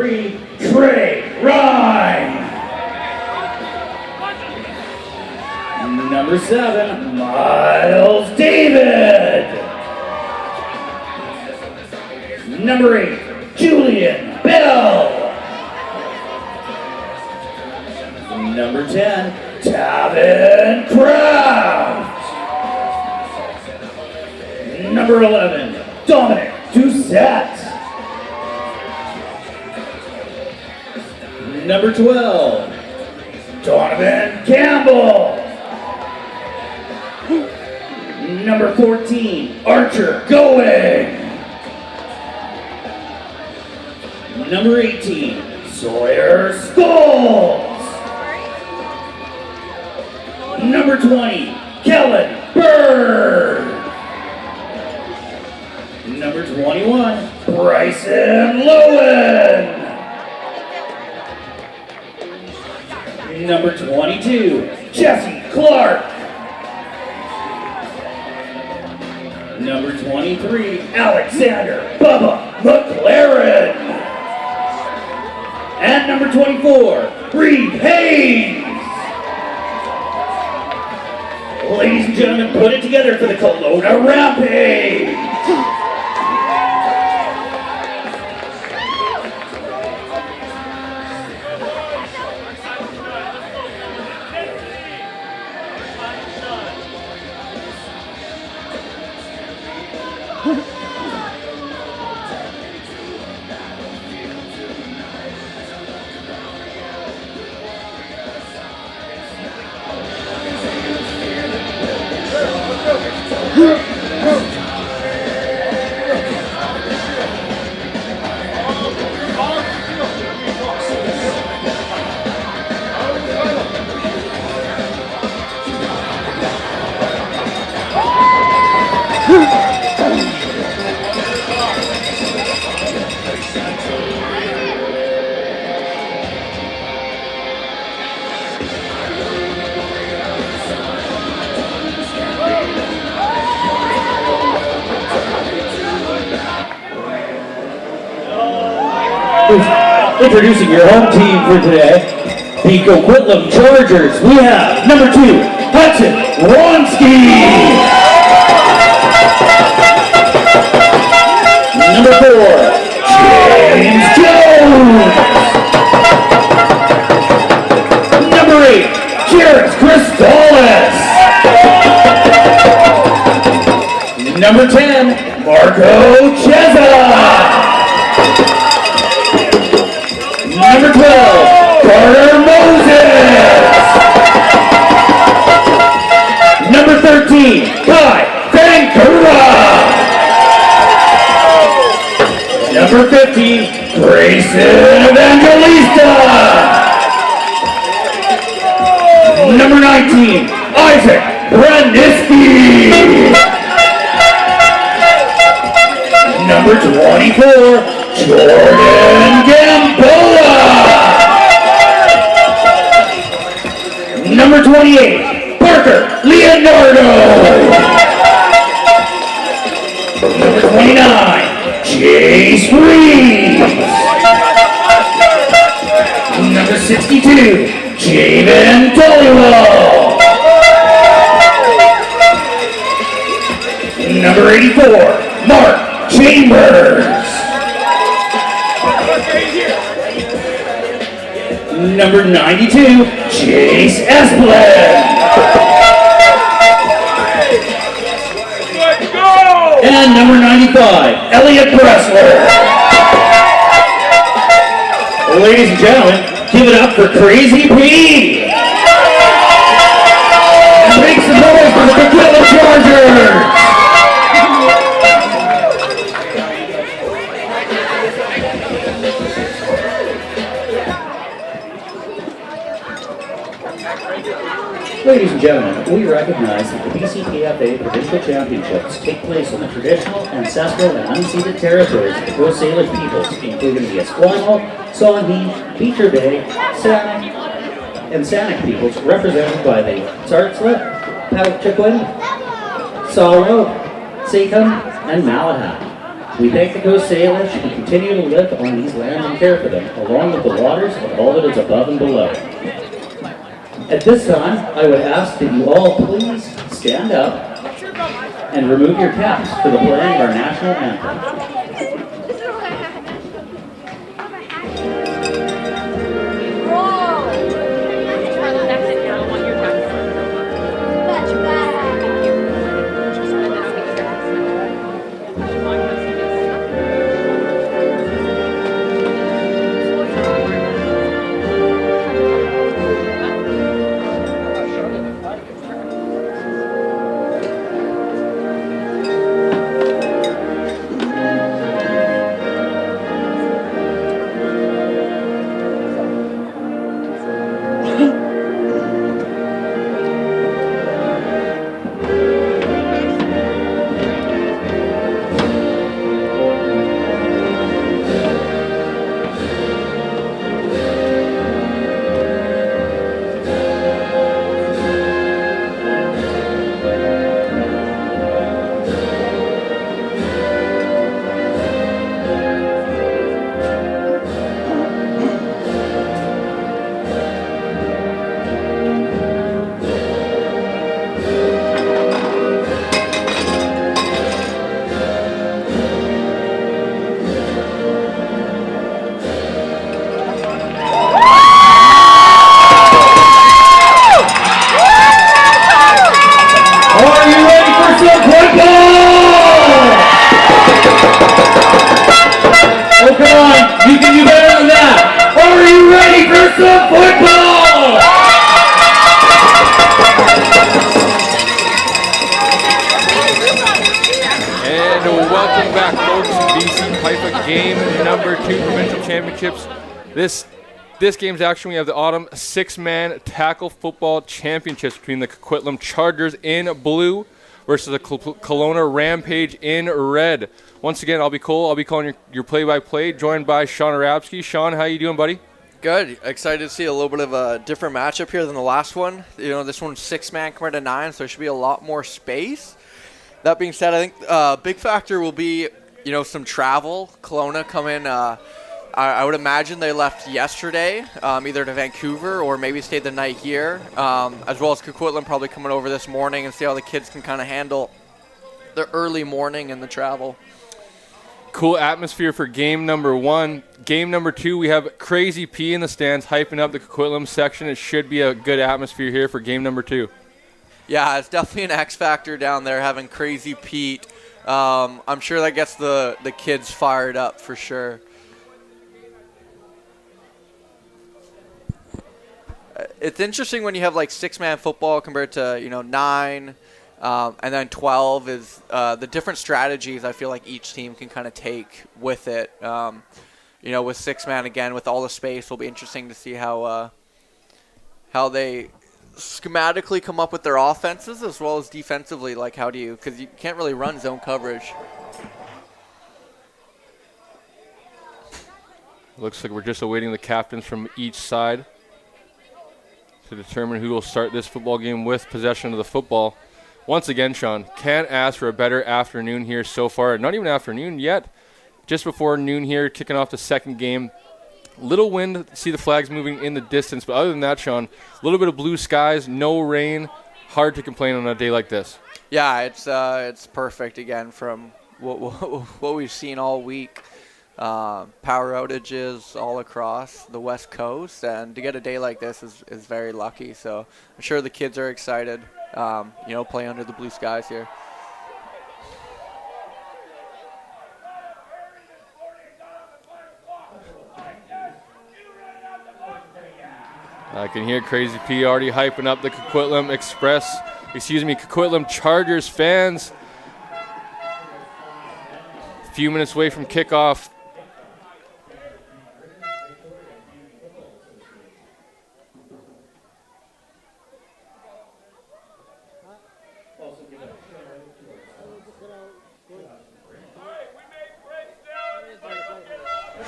Trey Ryan. Number 7, Miles David. Number 8, Julian Bell. Number 10, Tavin Kraft. Number 11, Dominic Doucette. Number 12, Donovan Campbell. Number 14, Archer Going. Number 18, Sawyer Scholes. Number 20, Kellen Bird. Number 21, Bryson Lowen. Number 22, Jesse Clark. Number 23, Alexander Bubba McLaren. And number 24, Reed Hayes. Ladies and gentlemen, put it together for the Colona Rampage. Introducing your home team for today, the Coquitlam Chargers. We have number 2, Hudson Wronski. Number 4, James Jones. Number 8, Jared Cristolis. Number 10, Marco Chesa. Number 12, Carter Moses. Number 13, Kai Vancouver. Number 15, Grayson Evangelista. Number 19, Isaac Braniski. Number 24, Jordan Gamboa. Number 28, Parker Leonardo. Number 29, Chase Reeves. Number 62, Javen Dollywell. Number 84, Mark Chambers. Number 92, Chase Esplin. And number 95, Elliot Bressler. Ladies and gentlemen, give it up for Crazy P. And make some noise for the Coquitlam Chargers. Ladies and gentlemen, we recognize that the BCPFA Provincial Championships take place on the traditional, ancestral, and unceded territories of the Coast Salish peoples, including the Esquimalt, Songhean, Beecher Bay, Sanik, and Sanik peoples, represented by the Tsartslet, Powchukwan, Sauro, Sekum, and Malahat. We thank the Coast Salish who continue to live on these lands and care for them, along with the waters and all that is above and below. At this time, I would ask that you all please stand up and remove your caps for the playing of our national anthem. BCPFA game number 2 provincial championships. This game's action, we have the autumn 6-man tackle football championships between the Coquitlam Chargers in blue versus the Colona Rampage in red. Once again, I'll be Cole. I'll be calling your play-by-play, joined by Sean Arabsky. Sean, how you doing, buddy? Good. Excited to see a little bit of a different matchup here than the last one. You know, this one's 6-man compared to 9, so there should be a lot more space. That being said, I think a big factor will be, you know, some travel. Kelowna come in, I would imagine they left yesterday, either to Vancouver or maybe stayed the night here, as well as Coquitlam probably coming over this morning and see how the kids can kind of handle the early morning and the travel. Cool atmosphere for game number 1. Game number 2, we have Crazy P in the stands hyping up the Coquitlam section. It should be a good atmosphere here for game number 2. Yeah, it's definitely an X factor down there having Crazy Pete. I'm sure that gets the kids fired up for sure. It's interesting when you have like 6-man football compared to, you know, 9, and then 12 is the different strategies I feel like each team can kind of take with it. You know, with 6-man again, with all the space, will be interesting to see how they schematically come up with their offenses as well as defensively. Like, how do you, because you can't really run zone coverage. Looks like we're just awaiting the captains from each side to determine who will start this football game with possession of the football. Once again, Sean, can't ask for a better afternoon here so far. Not even afternoon yet. Just before noon here, kicking off the second game. Little wind, see the flags moving in the distance. But other than that, Sean, a little bit of blue skies, no rain. Hard to complain on a day like this. Yeah, it's perfect again from what we've seen all week. Power outages all across the West Coast, and to get a day like this is very lucky. So I'm sure the kids are excited, you know, play under the blue skies here. I can hear Crazy P already hyping up the Coquitlam Coquitlam Chargers fans. A few minutes away from kickoff.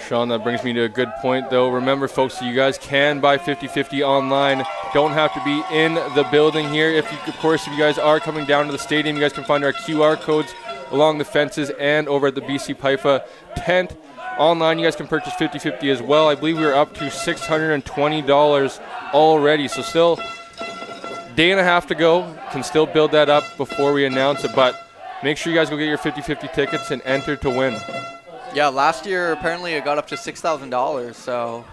Sean, that brings me to a good point, though. Remember, folks, you guys can buy 50/50 online. Don't have to be in the building here. Of course, if you guys are coming down to the stadium, you guys can find our QR codes along the fences and over at the BCPFA tent. Online, you guys can purchase 50/50 as well. I believe we were up to $620 already, so still day and a half to go. Can still build that up before we announce it, but make sure you guys go get your 50/50 tickets and enter to win. Yeah, last year apparently it got up to $6,000. So,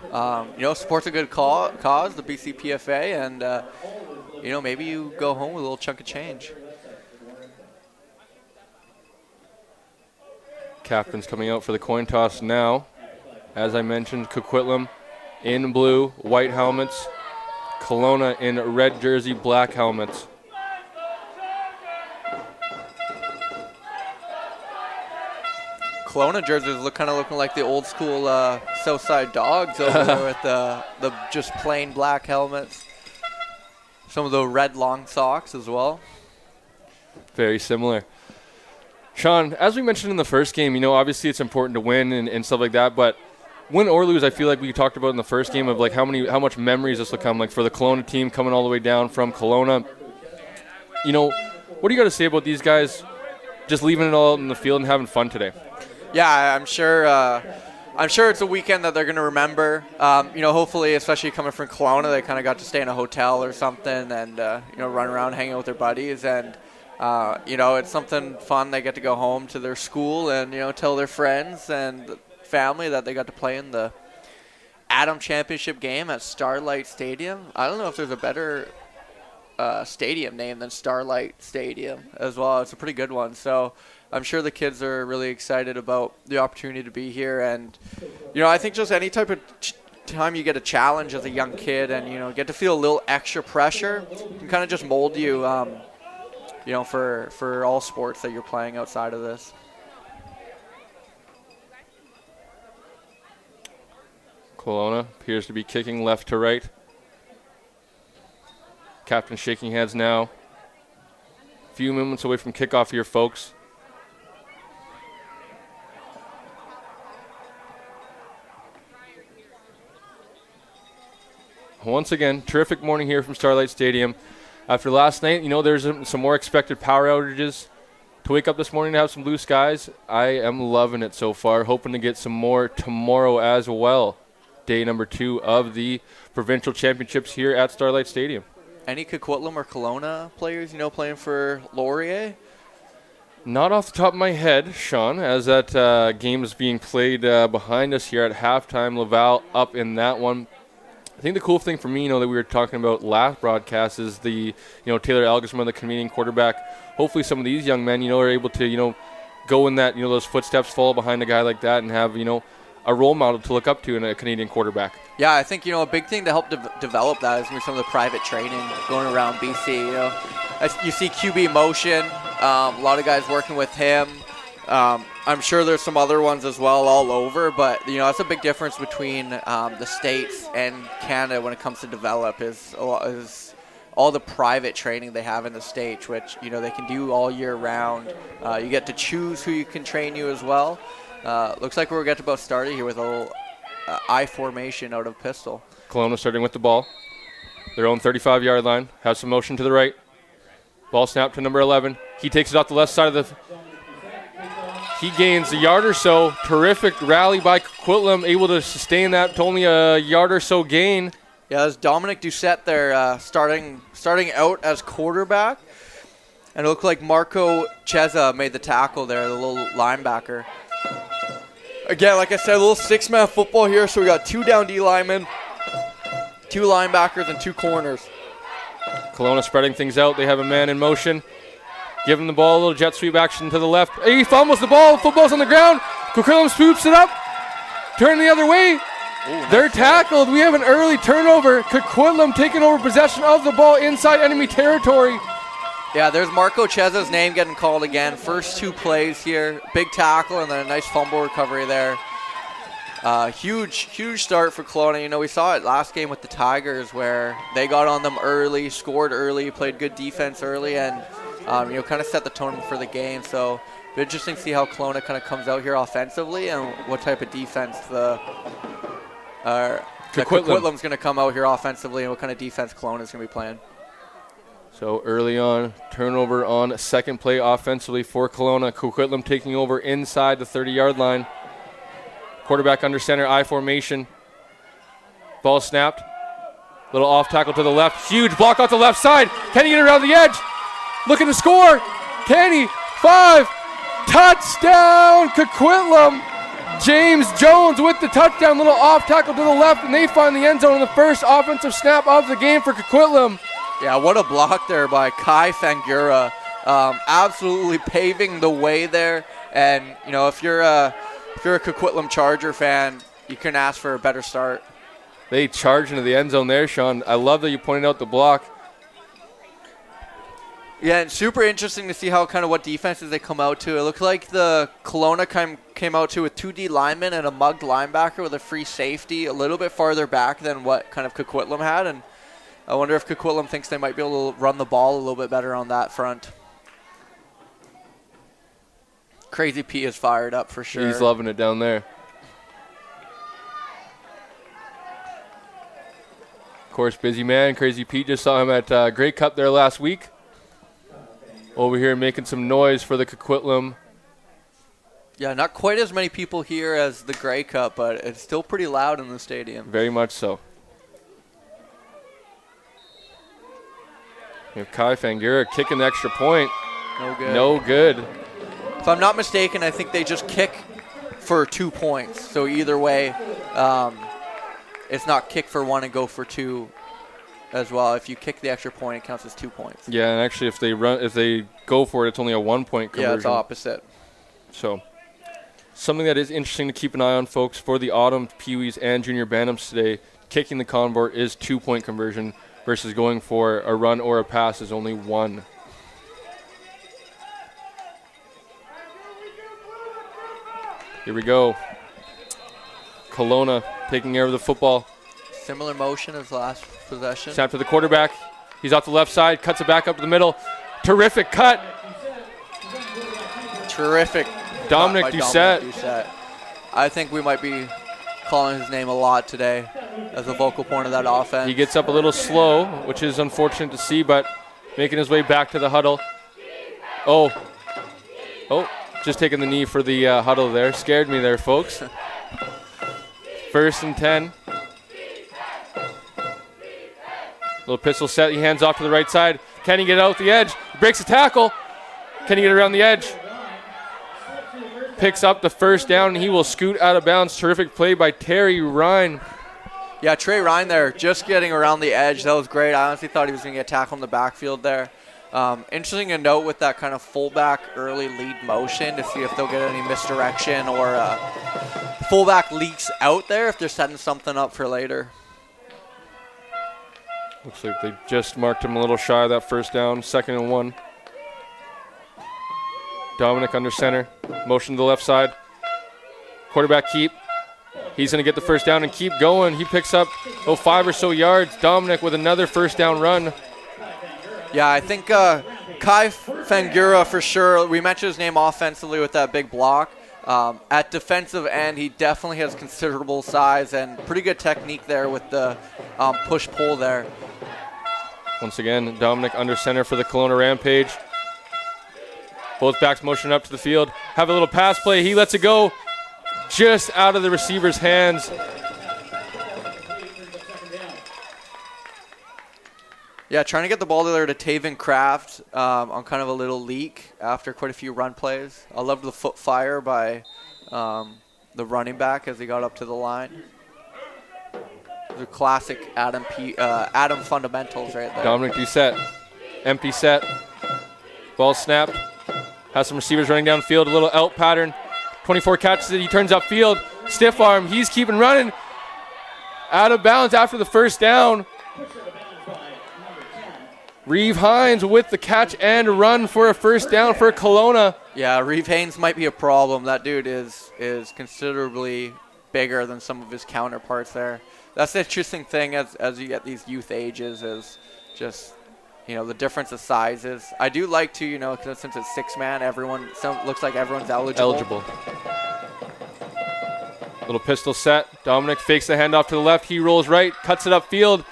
support's a good cause, the BCPFA, and, maybe you go home with a little chunk of change. Captain's coming out for the coin toss now. As I mentioned, Coquitlam in blue, white helmets. Colona in red jersey, black helmets. Kelowna jerseys looking like the old school Southside Dogs over there with the just plain black helmets. Some of the red long socks as well. Very similar. Sean, as we mentioned in the first game, obviously it's important to win and stuff like that, but win or lose, I feel like we talked about in the first game of like how much memories this will come, like for the Colona team coming all the way down from Colona. What do you got to say about these guys just leaving it all in the field and having fun today? Yeah, I'm sure it's a weekend that they're going to remember. Hopefully, especially coming from Kelowna, they kind of got to stay in a hotel or something and, run around hanging out with their buddies. And, it's something fun. They get to go home to their school and, tell their friends and family that they got to play in the Adam Championship game at Starlight Stadium. I don't know if there's a better stadium name than Starlight Stadium as well. It's a pretty good one. So I'm sure the kids are really excited about the opportunity to be here. And, I think just any type of time you get a challenge as a young kid and, get to feel a little extra pressure can kind of just mold you, for all sports that you're playing outside of this. Colona appears to be kicking left to right. Captain shaking hands now. A few moments away from kickoff here, folks. Once again, terrific morning here from Starlight Stadium. After last night, there's some more expected power outages. To wake up this morning to have some blue skies, I am loving it so far. Hoping to get some more tomorrow as well. Day number 2 of the Provincial Championships here at Starlight Stadium. Any Coquitlam or Kelowna players, playing for Laurier? Not off the top of my head, Sean, as that game is being played behind us here at halftime. Laval up in that one. I think the cool thing for me, that we were talking about last broadcast is the, Taylor Algersman, the Canadian quarterback. Hopefully some of these young men, are able to, go in that, those footsteps, follow behind a guy like that and have, a role model to look up to in a Canadian quarterback. Yeah, I think, a big thing to help develop that is going to be some of the private training going around BC. As you see QB Motion, a lot of guys working with him. I'm sure there's some other ones as well all over, but, that's a big difference between the States and Canada when it comes to develop is all the private training they have in the States, which, they can do all year round. You get to choose who you can train you as well. Looks like we're getting about started here with a little I formation out of pistol. Kelowna starting with the ball. Their own 35-yard line. Has some motion to the right. Ball snap to number 11. He takes it off the left side of the... He gains a yard or so. Terrific rally by Coquitlam, able to sustain that to only a yard or so gain. Yeah, that's Dominic Doucette there starting out as quarterback. And it looked like Marco Cheza made the tackle there, the little linebacker. Again, like I said, a little six-man football here, so we got 2 down D linemen, 2 linebackers, and 2 corners. Kelowna spreading things out. They have a man in motion. Give him the ball, a little jet sweep action to the left. He fumbles the ball. Football's on the ground. Coquitlam swoops it up. Turn the other way. Ooh, They're tackled. We have an early turnover. Coquitlam taking over possession of the ball inside enemy territory. Yeah, there's Marco Cheza's name getting called again. First 2 plays here. Big tackle and then a nice fumble recovery there. Huge start for Kelowna. We saw it last game with the Tigers where they got on them early, scored early, played good defense early, and kind of set the tone for the game. So it's interesting to see how Kelowna kind of comes out here offensively and what type of defense Coquitlam's going to come out here offensively and what kind of defense Kelowna's going to be playing. So early on, turnover on second play offensively for Kelowna. Coquitlam taking over inside the 30-yard line. Quarterback under center, I formation. Ball snapped. Little off tackle to the left. Huge block off the left side. Can he get around the edge? Looking to score. Can he? 5. Touchdown, Coquitlam. James Jones with the touchdown. Little off tackle to the left, and they find the end zone on the first offensive snap of the game for Coquitlam. Yeah, what a block there by Kai Fangura. Absolutely paving the way there. And, you know, if you're a Coquitlam Charger fan, you couldn't ask for a better start. They charge into the end zone there, Sean. I love that you pointed out the block. Yeah, and super interesting to see how kind of what defenses they come out to. It looked like the Kelowna came out to with 2 D linemen and a mugged linebacker with a free safety a little bit farther back than what kind of Coquitlam had. And I wonder if Coquitlam thinks they might be able to run the ball a little bit better on that front. Crazy P is fired up for sure. He's loving it down there. Of course, busy man. Crazy Pete just saw him at Grey Cup there last week. Over here making some noise for the Coquitlam. Yeah, not quite as many people here as the Grey Cup, but it's still pretty loud in the stadium. Very much so. We have Kai Fangura kicking the extra point. No good. No good. If I'm not mistaken, I think they just kick for 2 points. So either way, it's not kick for 1 and go for 2 as well. If you kick the extra point, it counts as 2 points. Yeah, and actually if they go for it, it's only a 1-point conversion. Yeah, it's opposite. So something that is interesting to keep an eye on, folks, for the Autumn Peewees and Junior Bantams today, kicking the convert is 2-point conversion versus going for a run or a pass is only 1. Here we go. Colona taking care of the football. Similar motion as last possession. Snap to the quarterback. He's off the left side, cuts it back up to the middle. Terrific cut. Terrific. Dominic Doucette. Doucette. I think we might be calling his name a lot today as a vocal point of that offense. He gets up a little slow, which is unfortunate to see, but making his way back to the huddle. Oh, just taking the knee for the huddle there. Scared me there, folks. 1st and 10. Little pistol set. He hands off to the right side. Can he get out the edge? Breaks a tackle. Can he get around the edge? Picks up the first down, and he will scoot out of bounds. Terrific play by Terry Ryan. Yeah, Trey Ryan there, just getting around the edge. That was great. I honestly thought he was going to get tackled in the backfield there. Interesting to note with that kind of fullback early lead motion to see if they'll get any misdirection or fullback leaks out there if they're setting something up for later. Looks like they just marked him a little shy of that first down. 2nd and 1. Dominic under center. Motion to the left side. Quarterback keep. He's going to get the first down and keep going. He picks up 5 or so yards. Dominic with another first down run. Yeah, I think Kai Fangura for sure. We mentioned his name offensively with that big block. At defensive end, he definitely has considerable size and pretty good technique there with the push-pull there. Once again, Dominic under center for the Colona Rampage. Both backs motion up to the field. Have a little pass play. He lets it go just out of the receiver's hands. Yeah, trying to get the ball there to Taven Kraft on kind of a little leak after quite a few run plays. I loved the foot fire by the running back as he got up to the line. The classic Adam fundamentals right there. Dominic Doucette, empty set, ball snapped. Has some receivers running downfield, a little out pattern. 24 catches it, he turns upfield, stiff arm, he's keeping running. Out of bounds after the first down. Reeve Hines with the catch and run for a first down for Colona. Yeah, Reeve Haynes might be a problem. That dude is considerably bigger than some of his counterparts there. That's the interesting thing as you get these youth ages is just, the difference of sizes. I do like to, 'cause since it's 6-man, looks like everyone's eligible. Little pistol set. Dominic fakes the handoff to the left. He rolls right, cuts it upfield.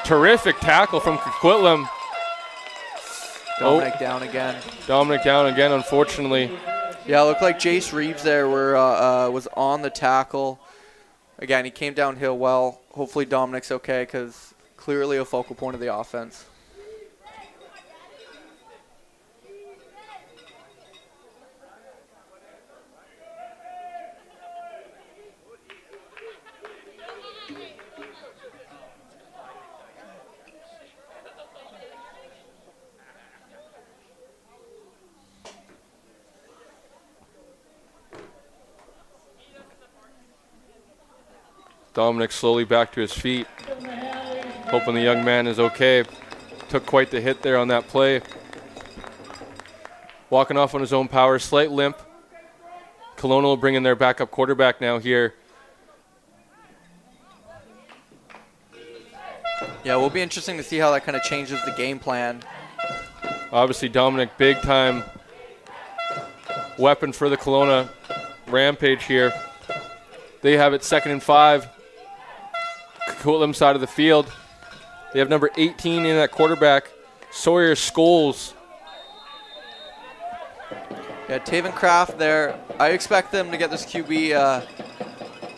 Terrific tackle from Coquitlam. Dominic down again. Dominic down again, unfortunately. Yeah, it looked like Jace Reeves there was on the tackle. Again, he came downhill well. Hopefully Dominic's okay because clearly a focal point of the offense. Dominic slowly back to his feet, hoping the young man is okay. Took quite the hit there on that play. Walking off on his own power, slight limp. Colona will bring in their backup quarterback now here. Yeah, it will be interesting to see how that kind of changes the game plan. Obviously, Dominic, big time weapon for the Kelowna Rampage here. They have it 2nd and 5. Coquitlam side of the field. They have number 18 in that quarterback, Sawyer Scholes. Yeah, Taven Kraft there. I expect them to get this QB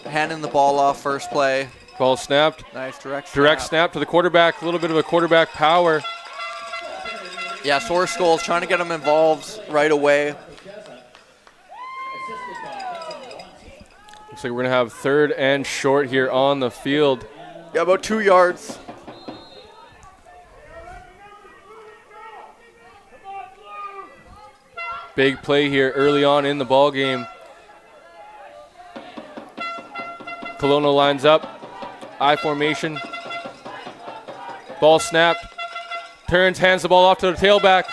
handing the ball off first play. Ball snapped. Nice direct snap. Direct snap to the quarterback. A little bit of a quarterback power. Yeah, Sawyer Scholes trying to get him involved right away. Looks like we're going to have 3rd and short here on the field. Yeah, about 2 yards. Big play here early on in the ball game. Colona lines up. I formation. Ball snapped. Turns, hands the ball off to the tailback.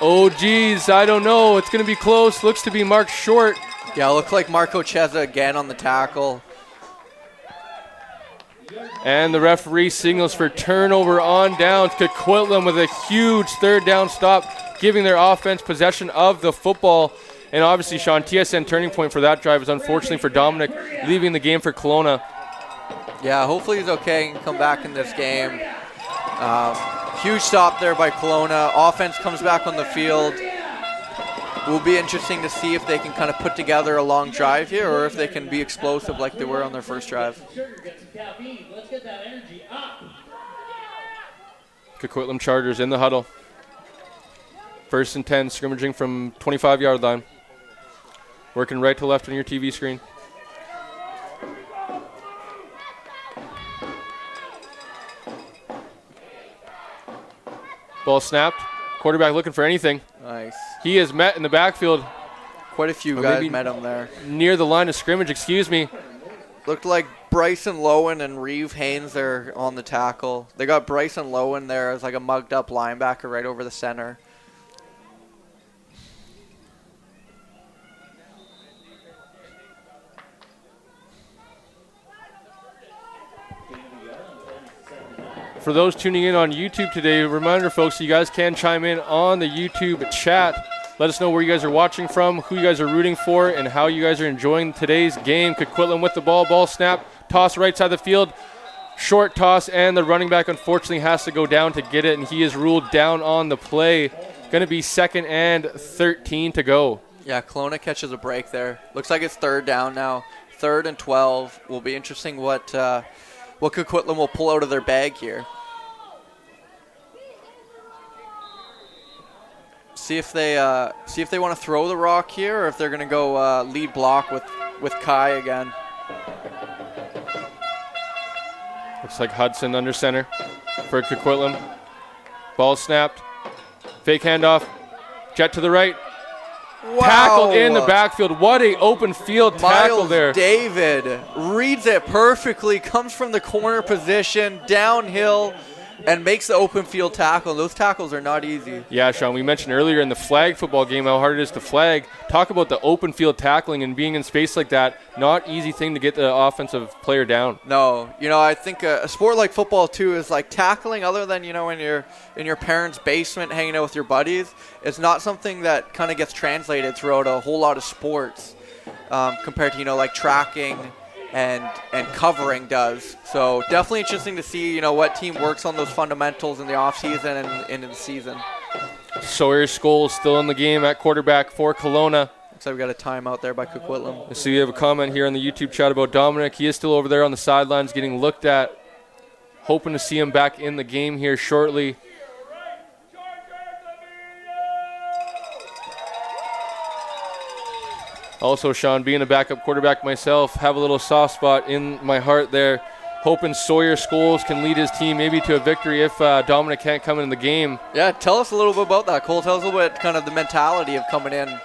Oh, geez, I don't know. It's going to be close. Looks to be marked short. Yeah, it looks like Marco Cheza again on the tackle. And the referee signals for turnover on down. Coquitlam with a huge 3rd down stop, giving their offense possession of the football. And obviously, Sean, TSN turning point for that drive is unfortunately for Dominic, leaving the game for Kelowna. Yeah, hopefully he's okay and can come back in this game. Huge stop there by Colona. Offense comes back on the field. Will be interesting to see if they can kind of put together a long drive here or if they can be explosive like they were on their first drive. Coquitlam Chargers in the huddle. 1st and 10, scrimmaging from 25-yard line. Working right to left on your TV screen. Ball snapped. Quarterback looking for anything. Nice. He is met in the backfield. Quite a few guys met him there. Near the line of scrimmage, excuse me. Looked like Bryson Lowen and Reeve Haynes there on the tackle. They got Bryson Lowen there as like a mugged up linebacker right over the center. For those tuning in on YouTube today, reminder, folks, you guys can chime in on the YouTube chat. Let us know where you guys are watching from, who you guys are rooting for, and how you guys are enjoying today's game. Coquitlam with the ball, ball snap, toss right side of the field, short toss, and the running back unfortunately has to go down to get it, and he is ruled down on the play. Going to be 2nd and 13 to go. Yeah, Kelowna catches a break there. Looks like it's 3rd down now. 3rd and 12. Will be interesting what Coquitlam will pull out of their bag here. See if they want to throw the rock here, or if they're going to go lead block with Kai again. Looks like Hudson under center for Coquitlam. Ball snapped. Fake handoff. Jet to the right. Wow. Tackled in the backfield. What a open field tackle Miles there. David reads it perfectly, comes from the corner position, downhill, and makes the open field tackle. Those tackles are not easy. Yeah, Sean, we mentioned earlier in the flag football game how hard it is to flag. Talk about the open field tackling and being in space like that. Not easy thing to get the offensive player down. No, I think a sport like football too is like tackling. Other than when you're in your parents' basement hanging out with your buddies, it's not something that kind of gets translated throughout a whole lot of sports compared to like tracking and covering does. So definitely interesting to see, what team works on those fundamentals in the offseason and in the season. Sawyer Scholes still in the game at quarterback for Colona. Looks like we got a timeout there by Coquitlam. I see we have a comment here on the YouTube chat about Dominic. He is still over there on the sidelines getting looked at. Hoping to see him back in the game here shortly. Also, Sean, being a backup quarterback myself, have a little soft spot in my heart there. Hoping Sawyer Scholes can lead his team maybe to a victory if Dominic can't come in the game. Yeah, tell us a little bit about that, Cole. Tell us a little bit kind of the mentality of coming in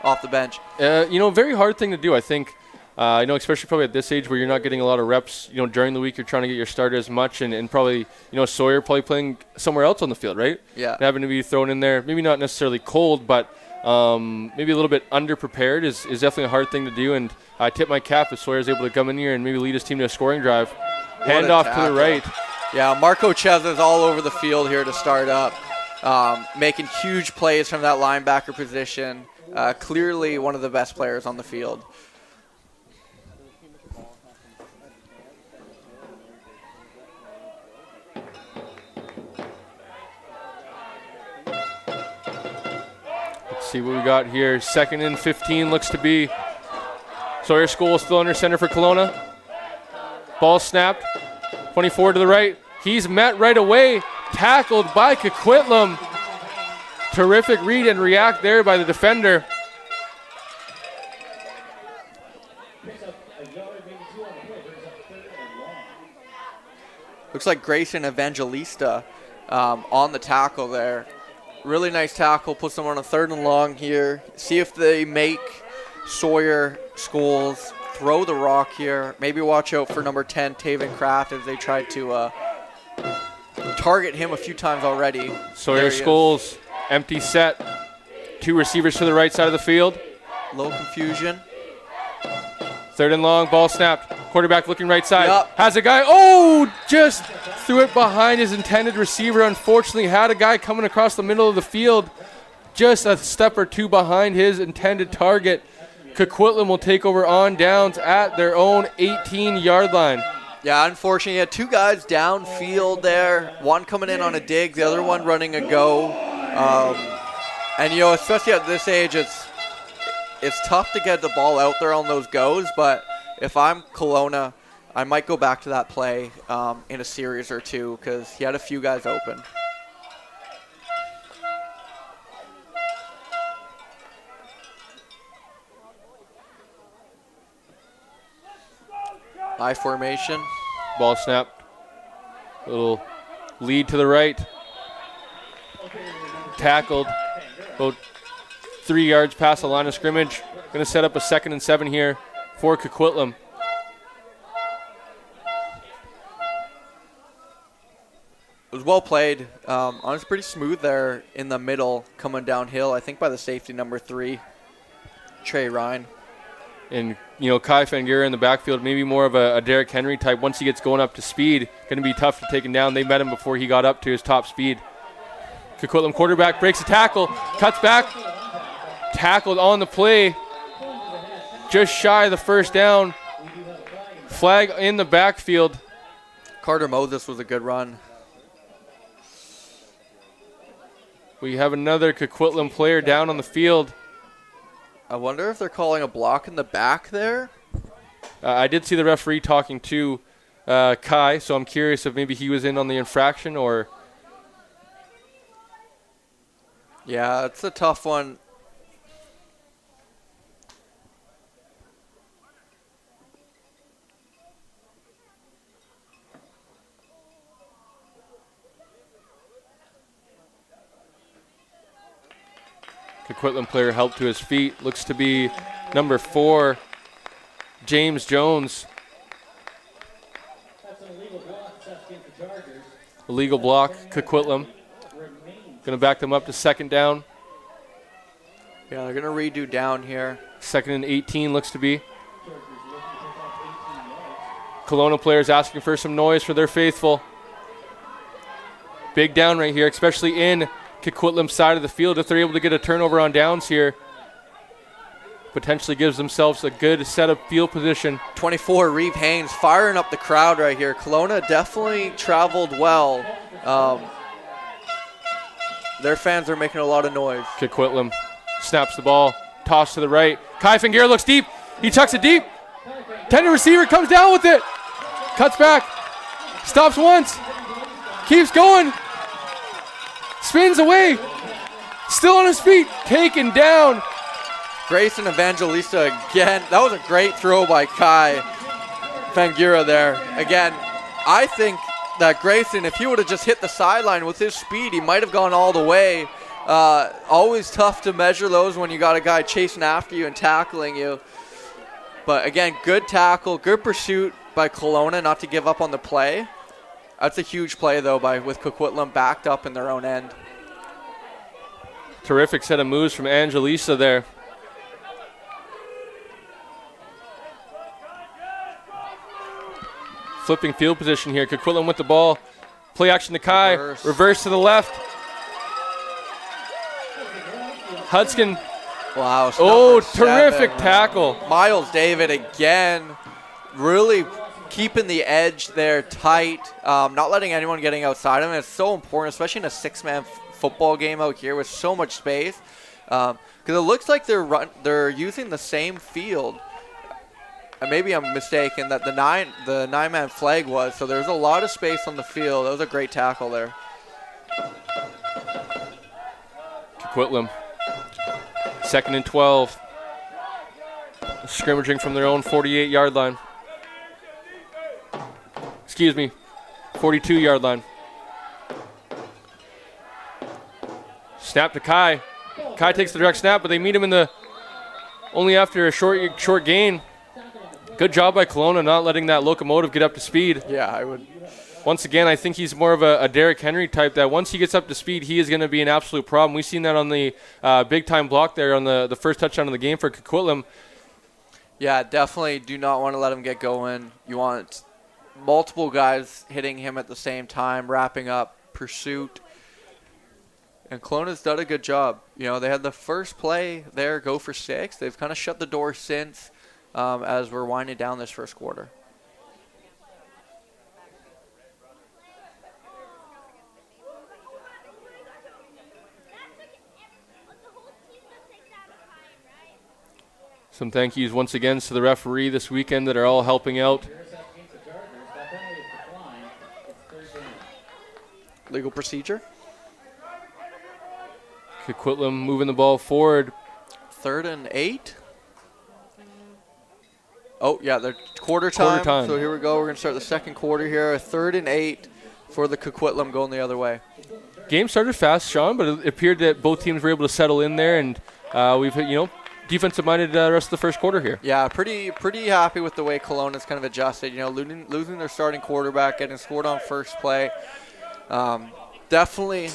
off the bench. Very hard thing to do, I think. Especially probably at this age where you're not getting a lot of reps, during the week you're trying to get your start as much and probably, Sawyer probably playing somewhere else on the field, right? Yeah. And having to be thrown in there, maybe not necessarily cold, but maybe a little bit underprepared is definitely a hard thing to do. And I tip my cap if Sawyer's able to come in here and maybe lead his team to a scoring drive. Hand off to the right. Yeah, Marco Cheza's all over the field here to start up, making huge plays from that linebacker position. Clearly one of the best players on the field. Let's see what we got here. 2nd and 15 looks to be. Sawyer Scholes still under center for Kelowna. Ball snapped. 24 to the right. He's met right away. Tackled by Coquitlam. Terrific read and react there by the defender. Looks like Grayson Evangelista on the tackle there. Really nice tackle. Puts them on a 3rd and long here. See if they make Sawyer Scholes throw the rock here. Maybe watch out for number 10, Taven Kraft, as they tried to target him a few times already. Sawyer Scholes, empty set. 2 receivers to the right side of the field. Low confusion. 3rd and long, ball snapped. Quarterback looking right side. Yep. Has a guy. Oh, just threw it behind his intended receiver. Unfortunately, had a guy coming across the middle of the field. Just a step or two behind his intended target. Coquitlam will take over on downs at their own 18-yard line. Yeah, unfortunately, you had 2 guys downfield there. One coming in on a dig, the other one running a go. And, especially at this age, it's tough to get the ball out there on those goes. But if I'm Colona, I might go back to that play in a series or two because he had a few guys open. I formation. Ball snapped. Little lead to the right. Tackled. About 3 yards past the line of scrimmage. Going to set up a 2nd and 7 here for Coquitlam. It was well played. Honestly, pretty smooth there in the middle, coming downhill. I think by the safety number 3, Trey Ryan. And, Kai Fangera in the backfield, maybe more of a Derrick Henry type. Once he gets going up to speed, going to be tough to take him down. They met him before he got up to his top speed. Coquitlam quarterback breaks a tackle, cuts back, tackled on the play, just shy of the 1st down. Flag in the backfield. Carter Moses was a good run. We have another Coquitlam player down on the field. I wonder if they're calling a block in the back there. I did see the referee talking to Kai, so I'm curious if maybe he was in on the infraction or... Yeah, it's a tough one. Coquitlam player helped to his feet. Looks to be number 4, James Jones. That's an illegal block. That's against the Chargers. Illegal block, Coquitlam. Going to back them up to 2nd down. Yeah, they're going to redo down here. 2nd and 18 looks to be. Colona players asking for some noise for their faithful. Big down right here, especially in Coquitlam's side of the field if they're able to get a turnover on downs here. potentially gives themselves a good set of field position. 24, Reeve Haynes firing up the crowd right here. Kelowna definitely traveled well. Their fans are making a lot of noise. Coquitlam snaps the ball, toss to the right. Kai Fingier looks deep. He chucks it deep. Tender receiver comes down with it. Cuts back. Stops once. Keeps going. Spins away. Still on his feet. Taken down. Grayson Evangelista again. That was a great throw by Kai Fingier there. Again, I think that Grayson, if he would have just hit the sideline with his speed, he might have gone all the way. Always tough to measure those when you got a guy chasing after you and tackling you. But again, good tackle, good pursuit by Colona not to give up on the play. That's a huge play though with Coquitlam backed up in their own end. Terrific set of moves from Angelisa there. Flipping field position here. Coquitlam with the ball. Play action to Kai. Reverse to the left. Hudson. Wow. Oh, terrific tackle. Miles David again. Really keeping the edge there tight. Not letting anyone getting outside of him. It's so important, especially in a six-man football game out here with so much space. Because it looks like they're using the same field. And maybe I'm mistaken that the nine-man flag was. So there's a lot of space on the field. That was a great tackle there. Coquitlam. 2nd and 12. Scrimmaging from their own 48-yard line. Excuse me, 42-yard line. Snap to Kai. Kai takes the direct snap, but they meet him only after a short gain. Good job by Colona not letting that locomotive get up to speed. Yeah, I would. Once again, I think he's more of a Derrick Henry type that once he gets up to speed, he is going to be an absolute problem. We've seen that on the big-time block there on the first touchdown of the game for Coquitlam. Yeah, definitely do not want to let him get going. You want multiple guys hitting him at the same time, wrapping up pursuit. And Kelowna's done a good job. You know, they had the first play there go for 6. They've kind of shut the door since as we're winding down this first quarter. Some thank yous once again to the referee this weekend that are all helping out. Legal procedure. Coquitlam moving the ball forward. 3rd and 8. Oh, yeah, they're quarter time. So here we go. We're going to start the second quarter here. 3rd and 8 for the Coquitlam going the other way. Game started fast, Sean, but it appeared that both teams were able to settle in there, and we've hit, defensive-minded rest of the first quarter here. Yeah, pretty happy with the way Kelowna's kind of adjusted. Losing their starting quarterback, getting scored on first play. Definitely,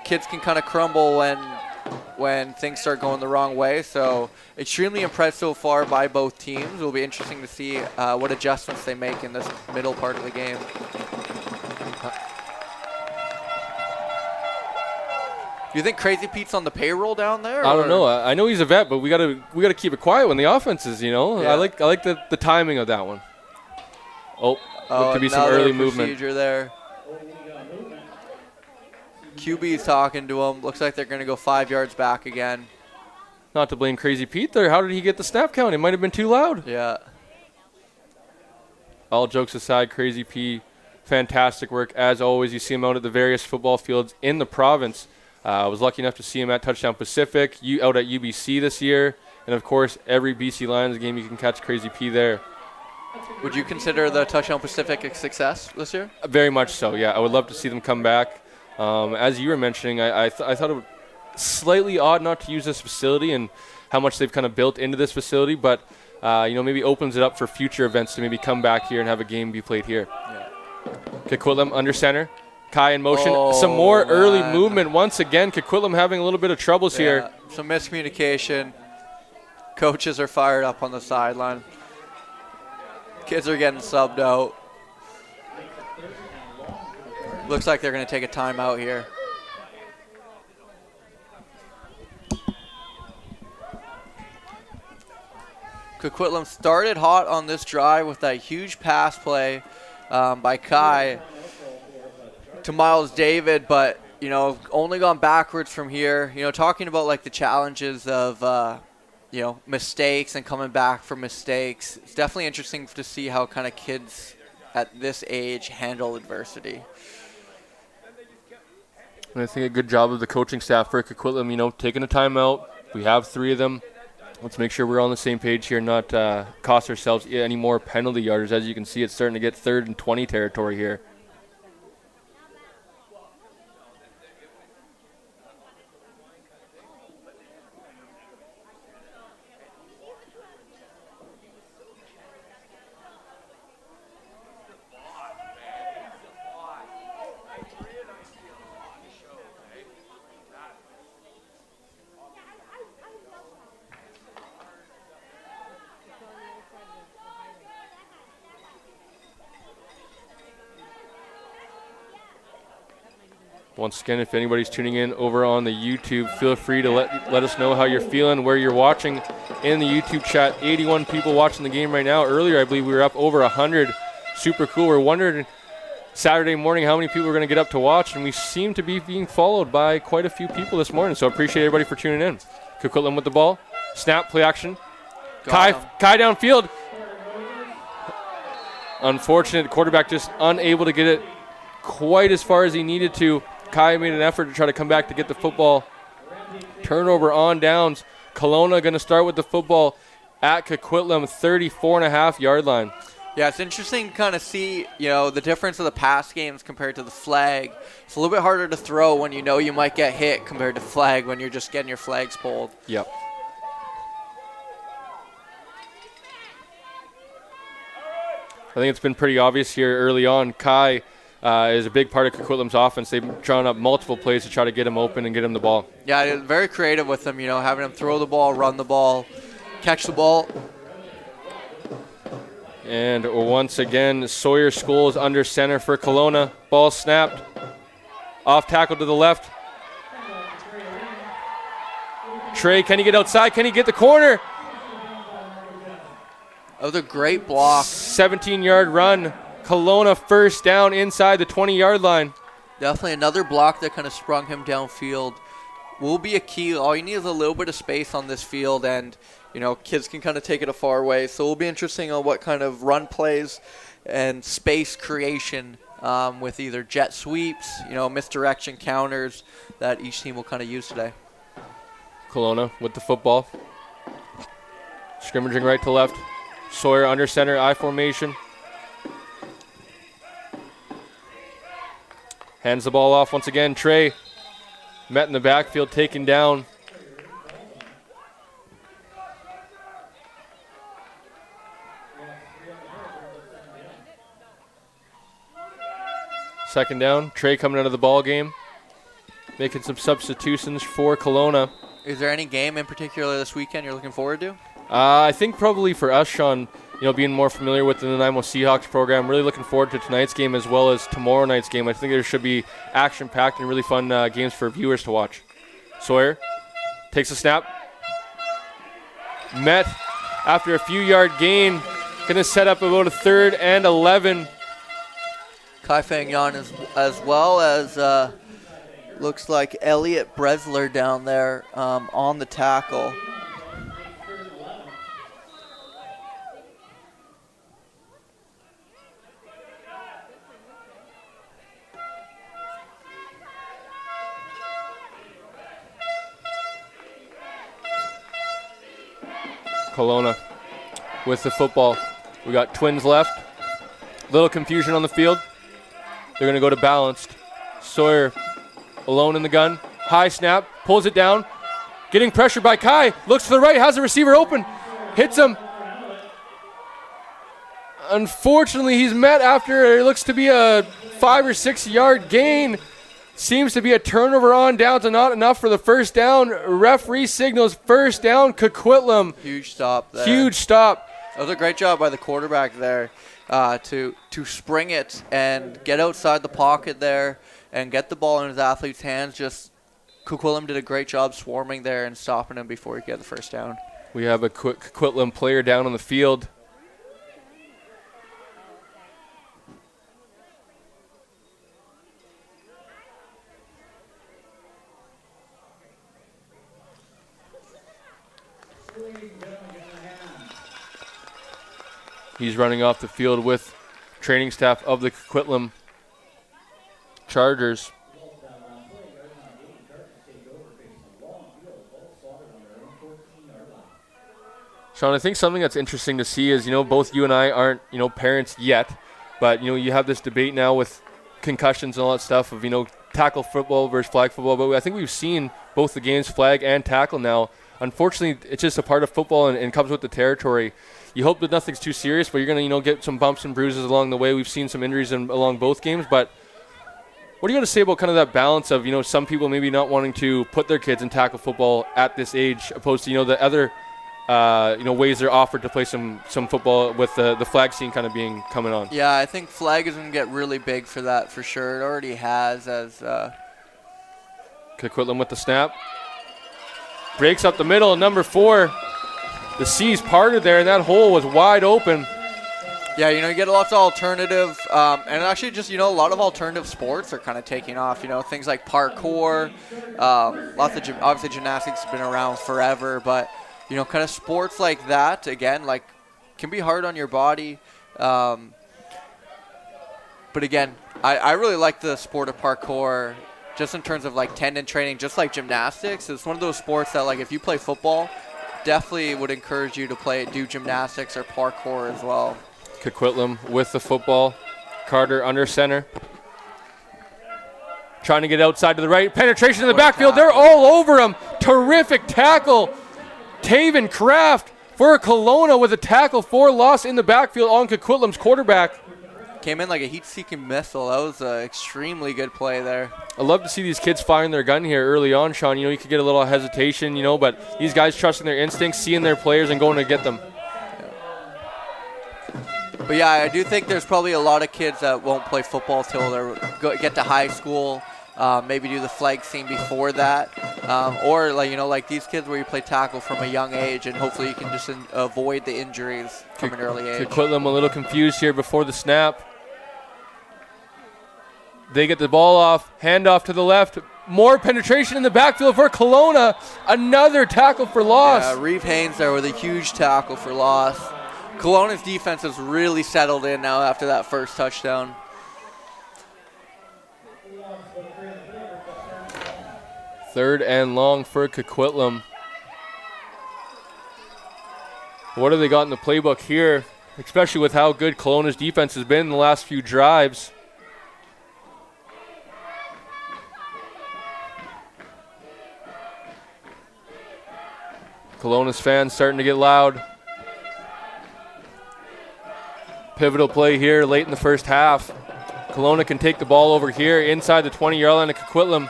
kids can kind of crumble when things start going the wrong way. So extremely impressed so far by both teams. It'll be interesting to see what adjustments they make in this middle part of the game. Do you think Crazy Pete's on the payroll down there? I don't know. I know he's a vet, but we gotta keep it quiet when the offense is. Yeah. I like the timing of that one. There could be some early movement. Procedure there. QB's talking to him. Looks like they're going to go 5 yards back again. Not to blame Crazy Pete there. How did he get the snap count? It might have been too loud. Yeah. All jokes aside, Crazy Pete, fantastic work. As always, you see him out at the various football fields in the province. I was lucky enough to see him at Touchdown Pacific, out at UBC this year. And, of course, every BC Lions game you can catch Crazy P there. Would you consider the Touchdown Pacific a success this year? Very much so, yeah. I would love to see them come back. As you were mentioning, I thought it was slightly odd not to use this facility and how much they've kind of built into this facility, but maybe opens it up for future events to maybe come back here and have a game be played here. Yeah. Coquitlam under center. Kai in motion. Some more early movement. Once again, Coquitlam having a little bit of troubles here. Some miscommunication. Coaches are fired up on the sideline. Kids are getting subbed out. Looks like they're going to take a timeout here. Coquitlam started hot on this drive with that huge pass play by Kai to Miles David, but, only gone backwards from here. Talking about, like, the challenges of, mistakes and coming back from mistakes. It's definitely interesting to see how kind of kids at this age handle adversity. And I think a good job of the coaching staff for Coquitlam, taking a timeout. We have 3 of them. Let's make sure we're on the same page here, not cost ourselves any more penalty yards. As you can see, it's starting to get 3rd and 20 territory here. Once again, if anybody's tuning in over on the YouTube, feel free to let us know how you're feeling, where you're watching in the YouTube chat. 81 people watching the game right now. Earlier, I believe we were up over 100. Super cool. We're wondering Saturday morning how many people are going to get up to watch, and we seem to be being followed by quite a few people this morning. So appreciate everybody for tuning in. Coquitlam with the ball. Snap, play action. Kai downfield. Unfortunate, quarterback just unable to get it quite as far as he needed to. Kai made an effort to try to come back to get the football. Turnover on downs. Colona going to start with the football at Coquitlam, 34.5-yard line. Yeah, it's interesting to kind of see, the difference of the pass games compared to the flag. It's a little bit harder to throw when you might get hit compared to flag when you're just getting your flags pulled. Yep. I think it's been pretty obvious here early on. Kai is a big part of Coquitlam's offense. They've drawn up multiple plays to try to get him open and get him the ball. Yeah, very creative with him, having him throw the ball, run the ball, catch the ball. And once again, Sawyer Scholes under center for Colona. Ball snapped. Off tackle to the left. Trey, can he get outside? Can he get the corner? Another great block. 17-yard run. Colona first down inside the 20-yard line. Definitely another block that kind of sprung him downfield. Will be a key. All you need is a little bit of space on this field, and kids can kind of take it a far way. So it will be interesting on what kind of run plays and space creation with either jet sweeps, misdirection counters that each team will kind of use today. Colona with the football. Scrimmaging right to left. Sawyer under center, I formation. Hands the ball off once again. Trey met in the backfield, taken down. Second down. Trey coming out of the ball game, making some substitutions for Colona. Is there any game in particular this weekend you're looking forward to? I think probably for us, Sean, being more familiar with the Nanaimo Seahawks program, really looking forward to tonight's game as well as tomorrow night's game. I think there should be action-packed and really fun games for viewers to watch. Sawyer takes a snap. Met after a few-yard gain. Going to set up about a 3rd and 11. Kai Fang-Yan as well as looks like Elliot Bresler down there on the tackle. Colona with the football. We got Twins left. Little confusion on the field. They're going to go to balanced. Sawyer alone in the gun. High snap. Pulls it down. Getting pressured by Kai. Looks to the right. Has the receiver open. Hits him. Unfortunately, he's met after it looks to be a 5 or 6 yard gain. Seems to be a turnover on downs and not enough for the first down. Referee signals first down, Coquitlam. Huge stop there. Huge stop. That was a great job by the quarterback there to spring it and get outside the pocket there and get the ball in his athlete's hands. Just Coquitlam did a great job swarming there and stopping him before he got the first down. We have a Coquitlam player down on the field. He's running off the field with training staff of the Coquitlam Chargers. Sean, I think something that's interesting to see is, both you and I aren't, parents yet, but, you have this debate now with concussions and all that stuff of, tackle football versus flag football. But I think we've seen both the games, flag and tackle now. Unfortunately, it's just a part of football and comes with the territory. You hope that nothing's too serious, but you're going to, get some bumps and bruises along the way. We've seen some injuries along both games. But what are you going to say about kind of that balance of, some people maybe not wanting to put their kids in tackle football at this age, opposed to, the other ways they're offered to play some football with the flag scene kind of coming on? Yeah, I think flag is going to get really big for that for sure. It already has as Coquitlam with the snap. Breaks up the middle, and number 4. The C's parted there, and that hole was wide open. Yeah, you get lots of alternative, and actually just, a lot of alternative sports are kind of taking off, things like parkour, lots of, obviously gymnastics has been around forever, but, kind of sports like that, again, can be hard on your body. But again, I really like the sport of parkour just in terms of, tendon training, just like gymnastics. It's one of those sports that, if you play football, definitely would encourage you to do gymnastics or parkour as well. Coquitlam with the football. Carter under center. Trying to get outside to the right. Penetration in the backfield. They're all over him. Terrific tackle. Taven Kraft for Colona with a tackle for loss in the backfield on Coquitlam's quarterback. Came in like a heat-seeking missile. That was an extremely good play there. I love to see these kids firing their gun here early on, Sean. You could get a little hesitation, but these guys trusting their instincts, seeing their players, and going to get them. But yeah, I do think there's probably a lot of kids that won't play football till they get to high school, maybe do the flag scene before that, or like these kids where you play tackle from a young age, and hopefully you can just avoid the injuries from an early age. Coquitlam a little confused here before the snap. They get the ball off, handoff to the left. More penetration in the backfield for Colona. Another tackle for loss. Yeah, Reeve Haynes there with a huge tackle for loss. Kelowna's defense has really settled in now after that first touchdown. Third and long for Coquitlam. What have they got in the playbook here, especially with how good Kelowna's defense has been in the last few drives? Kelowna's fans starting to get loud. Pivotal play here late in the first half. Colona can take the ball over here inside the 20-yard line of Coquitlam.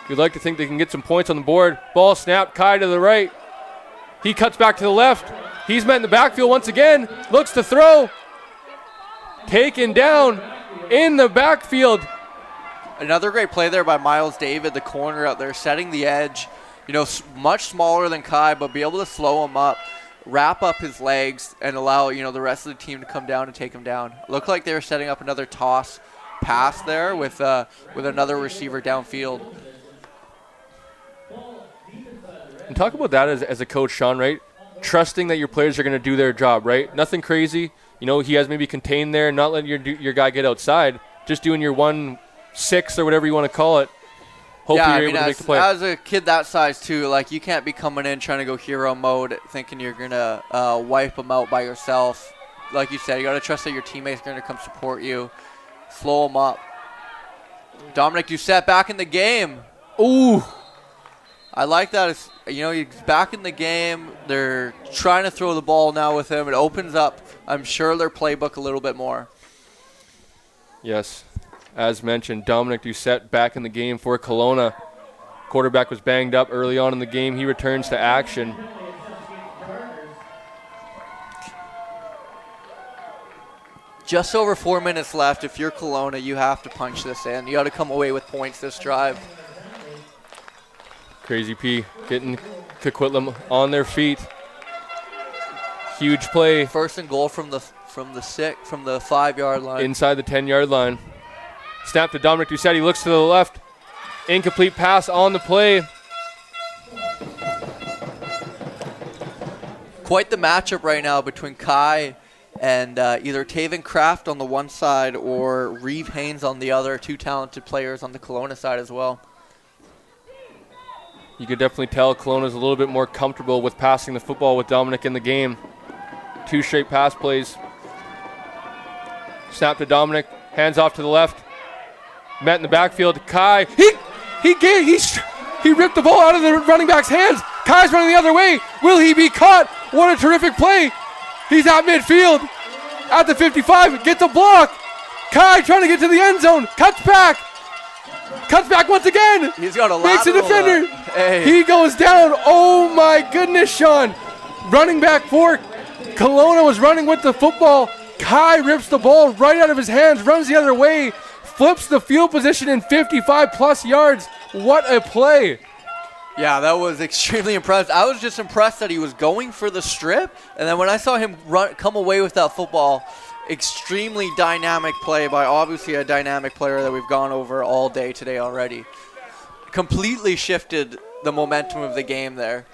You'd like to think they can get some points on the board. Ball snapped, Kai to the right. He cuts back to the left. He's met in the backfield once again. Looks to throw. Taken down in the backfield. Another great play there by Miles David, the corner out there, setting the edge. Much smaller than Kai, but be able to slow him up, wrap up his legs, and allow, the rest of the team to come down and take him down. Looked like they were setting up another toss pass there with another receiver downfield. And talk about that as a coach, Sean, right? Trusting that your players are going to do their job, right? Nothing crazy. He has maybe contained there, not letting your guy get outside, just doing your 1-6 or whatever you want to call it. Hopefully you're able to make the play. As a kid that size, too, you can't be coming in trying to go hero mode thinking you're going to wipe them out by yourself. Like you said, you got to trust that your teammates are going to come support you, slow them up. Dominic Doucette back in the game. Ooh. I like that. He's back in the game. They're trying to throw the ball now with him. It opens up, I'm sure, their playbook a little bit more. Yes. As mentioned, Dominic Doucette back in the game for Colona. Quarterback was banged up early on in the game. He returns to action. Just over 4 minutes left. If you're Colona, you have to punch this in. You got to come away with points this drive. Crazy P getting Coquitlam on their feet. Huge play. First and goal from the 5-yard line. Inside the 10-yard line. Snap to Dominic Doucette. He looks to the left. Incomplete pass on the play. Quite the matchup right now between Kai and either Taven Kraft on the one side or Reeve Haynes on the other. Two talented players on the Kelowna side as well. You could definitely tell Kelowna's a little bit more comfortable with passing the football with Dominic in the game. 2 straight pass plays. Snap to Dominic. Hands off to the left. Met in the backfield. Kai. He ripped the ball out of the running back's hands. Kai's running the other way. Will he be caught? What a terrific play. He's at midfield. At the 55. Gets a block. Kai trying to get to the end zone. Cuts back. Cuts back once again. He's got a Makes a lateral, defender. Hey. He goes down. Oh my goodness, Sean. Running back for Colona was running with the football. Kai rips the ball right out of his hands, runs the other way, flips the field position in 55-plus yards. What a play. Yeah, that was extremely impressive. I was just impressed that he was going for the strip, and then when I saw him come away with that football, extremely dynamic play by obviously a dynamic player that we've gone over all day today already. Completely shifted the momentum of the game there.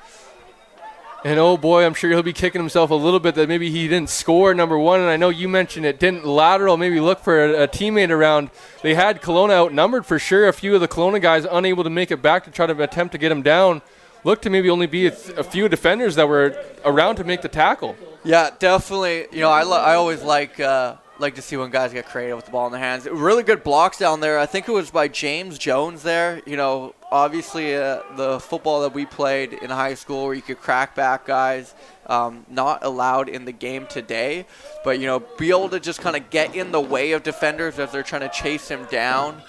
And oh boy, I'm sure he'll be kicking himself a little bit that maybe he didn't score number one. And I know you mentioned it didn't lateral, maybe look for a teammate around. They had Colona outnumbered for sure. A few of the Colona guys unable to make it back to try to attempt to get him down. Looked to maybe only be a few defenders that were around to make the tackle. Yeah, definitely. You know, I always like to see when guys get creative with the ball in their hands. Really good blocks down there. I think it was by James Jones there. You know, obviously the football that we played in high school where you could crack back guys, not allowed in the game today. But, you know, be able to just kind of get in the way of defenders as they're trying to chase him down,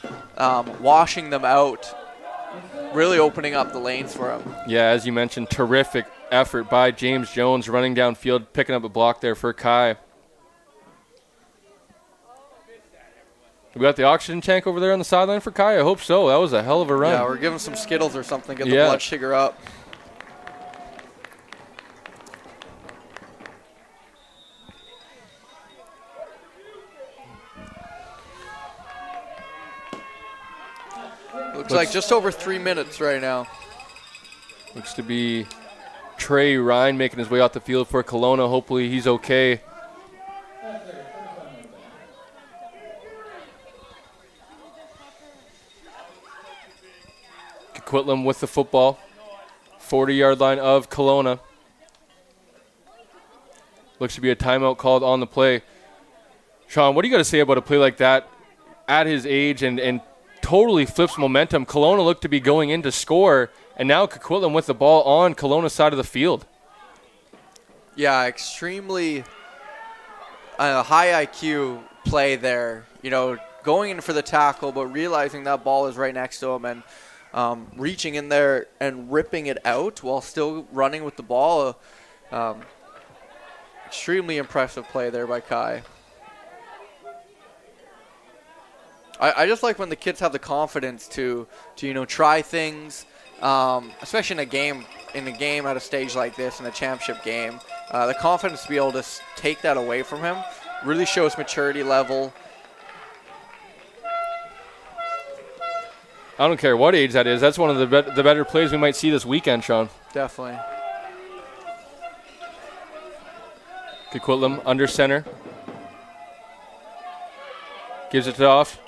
washing them out, really opening up the lanes for him. Yeah, as you mentioned, terrific effort by James Jones running downfield, picking up a block there for Kai. We got the oxygen tank over there on the sideline for Kai? I hope so. That was a hell of a run. Yeah, we're giving some Skittles or something, get the blood sugar up. Looks like just over 3 minutes right now. Looks to be Trey Ryan making his way out the field for Colona. Hopefully he's okay. Coquitlam with the football. 40-yard line of Colona. Looks to be a timeout called on the play. Sean, what do you got to say about a play like that at his age and totally flips momentum? Colona looked to be going in to score, and now Coquitlam with the ball on Colona's side of the field. Yeah, extremely high IQ play there. You know, going in for the tackle, but realizing that ball is right next to him and reaching in there and ripping it out while still running with the ball. Extremely impressive play there by Kai. I just like when the kids have the confidence to you know, try things, especially in a game at a stage like this, in a championship game. The confidence to be able to take that away from him really shows maturity level. I don't care what age that is. That's one of the better plays we might see this weekend, Sean. Definitely. Coquitlam under center. Gives it off.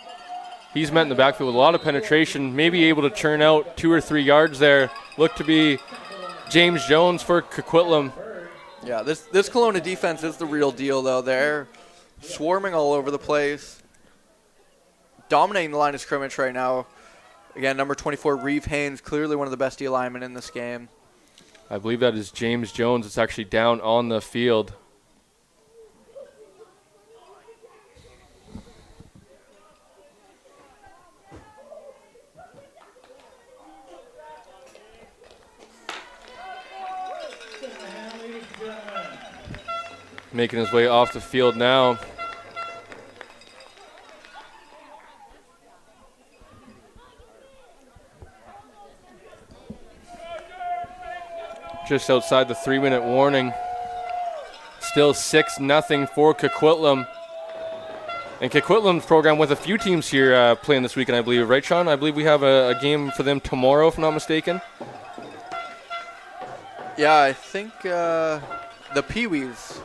He's met in the backfield with a lot of penetration, maybe able to churn out 2 or 3 yards there. Look to be James Jones for Coquitlam. Yeah, this Kelowna defense is the real deal, though. They're swarming all over the place, dominating the line of scrimmage right now. Again, number 24, Reeve Haynes, clearly one of the best D linemen in this game. I believe that is James Jones. It's actually down on the field. Making his way off the field now. just outside the 3-minute warning. Still 6-0 for Coquitlam. And Coquitlam's program with a few teams here playing this weekend, I believe. Right, Sean? I believe we have a game for them tomorrow, if I'm not mistaken. Yeah, I think the Pee-wees.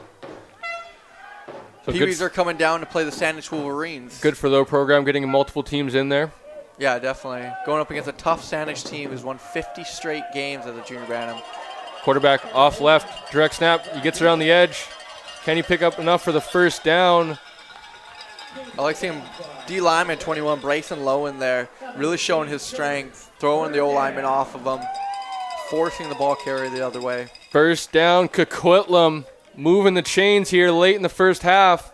So Pee-wees are coming down to play the Sandwich Wolverines. Good for their program, getting multiple teams in there. Yeah, definitely. Going up against a tough Sandwich team who's won 50 straight games as a junior Bantam. Quarterback off left, direct snap. He gets around the edge. Can he pick up enough for the first down? I like seeing D lineman 21 Bryson Lowe in there, really showing his strength, throwing the O lineman off of him, forcing the ball carrier the other way. First down, Coquitlam moving the chains here late in the first half.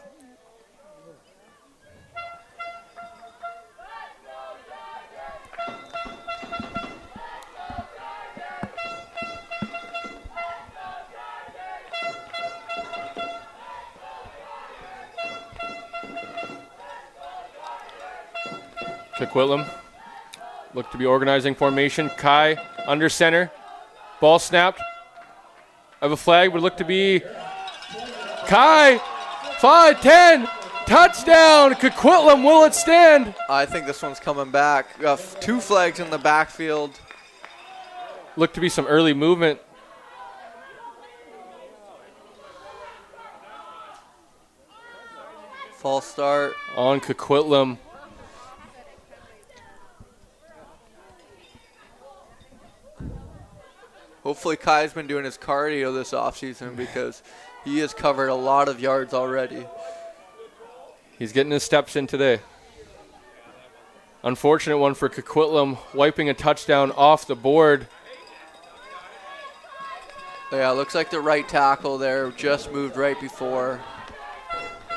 Coquitlam look to be organizing formation. Kai under center. Ball snapped. I have a flag, would look to be Kai. 5-10. Touchdown. Coquitlam, will it stand? I think this one's coming back. We got 2 flags in the backfield. Look to be some early movement. False start. On Coquitlam. Hopefully Kai's been doing his cardio this offseason because he has covered a lot of yards already. He's getting his steps in today. Unfortunate one for Coquitlam, wiping a touchdown off the board. Yeah, looks like the right tackle there just moved right before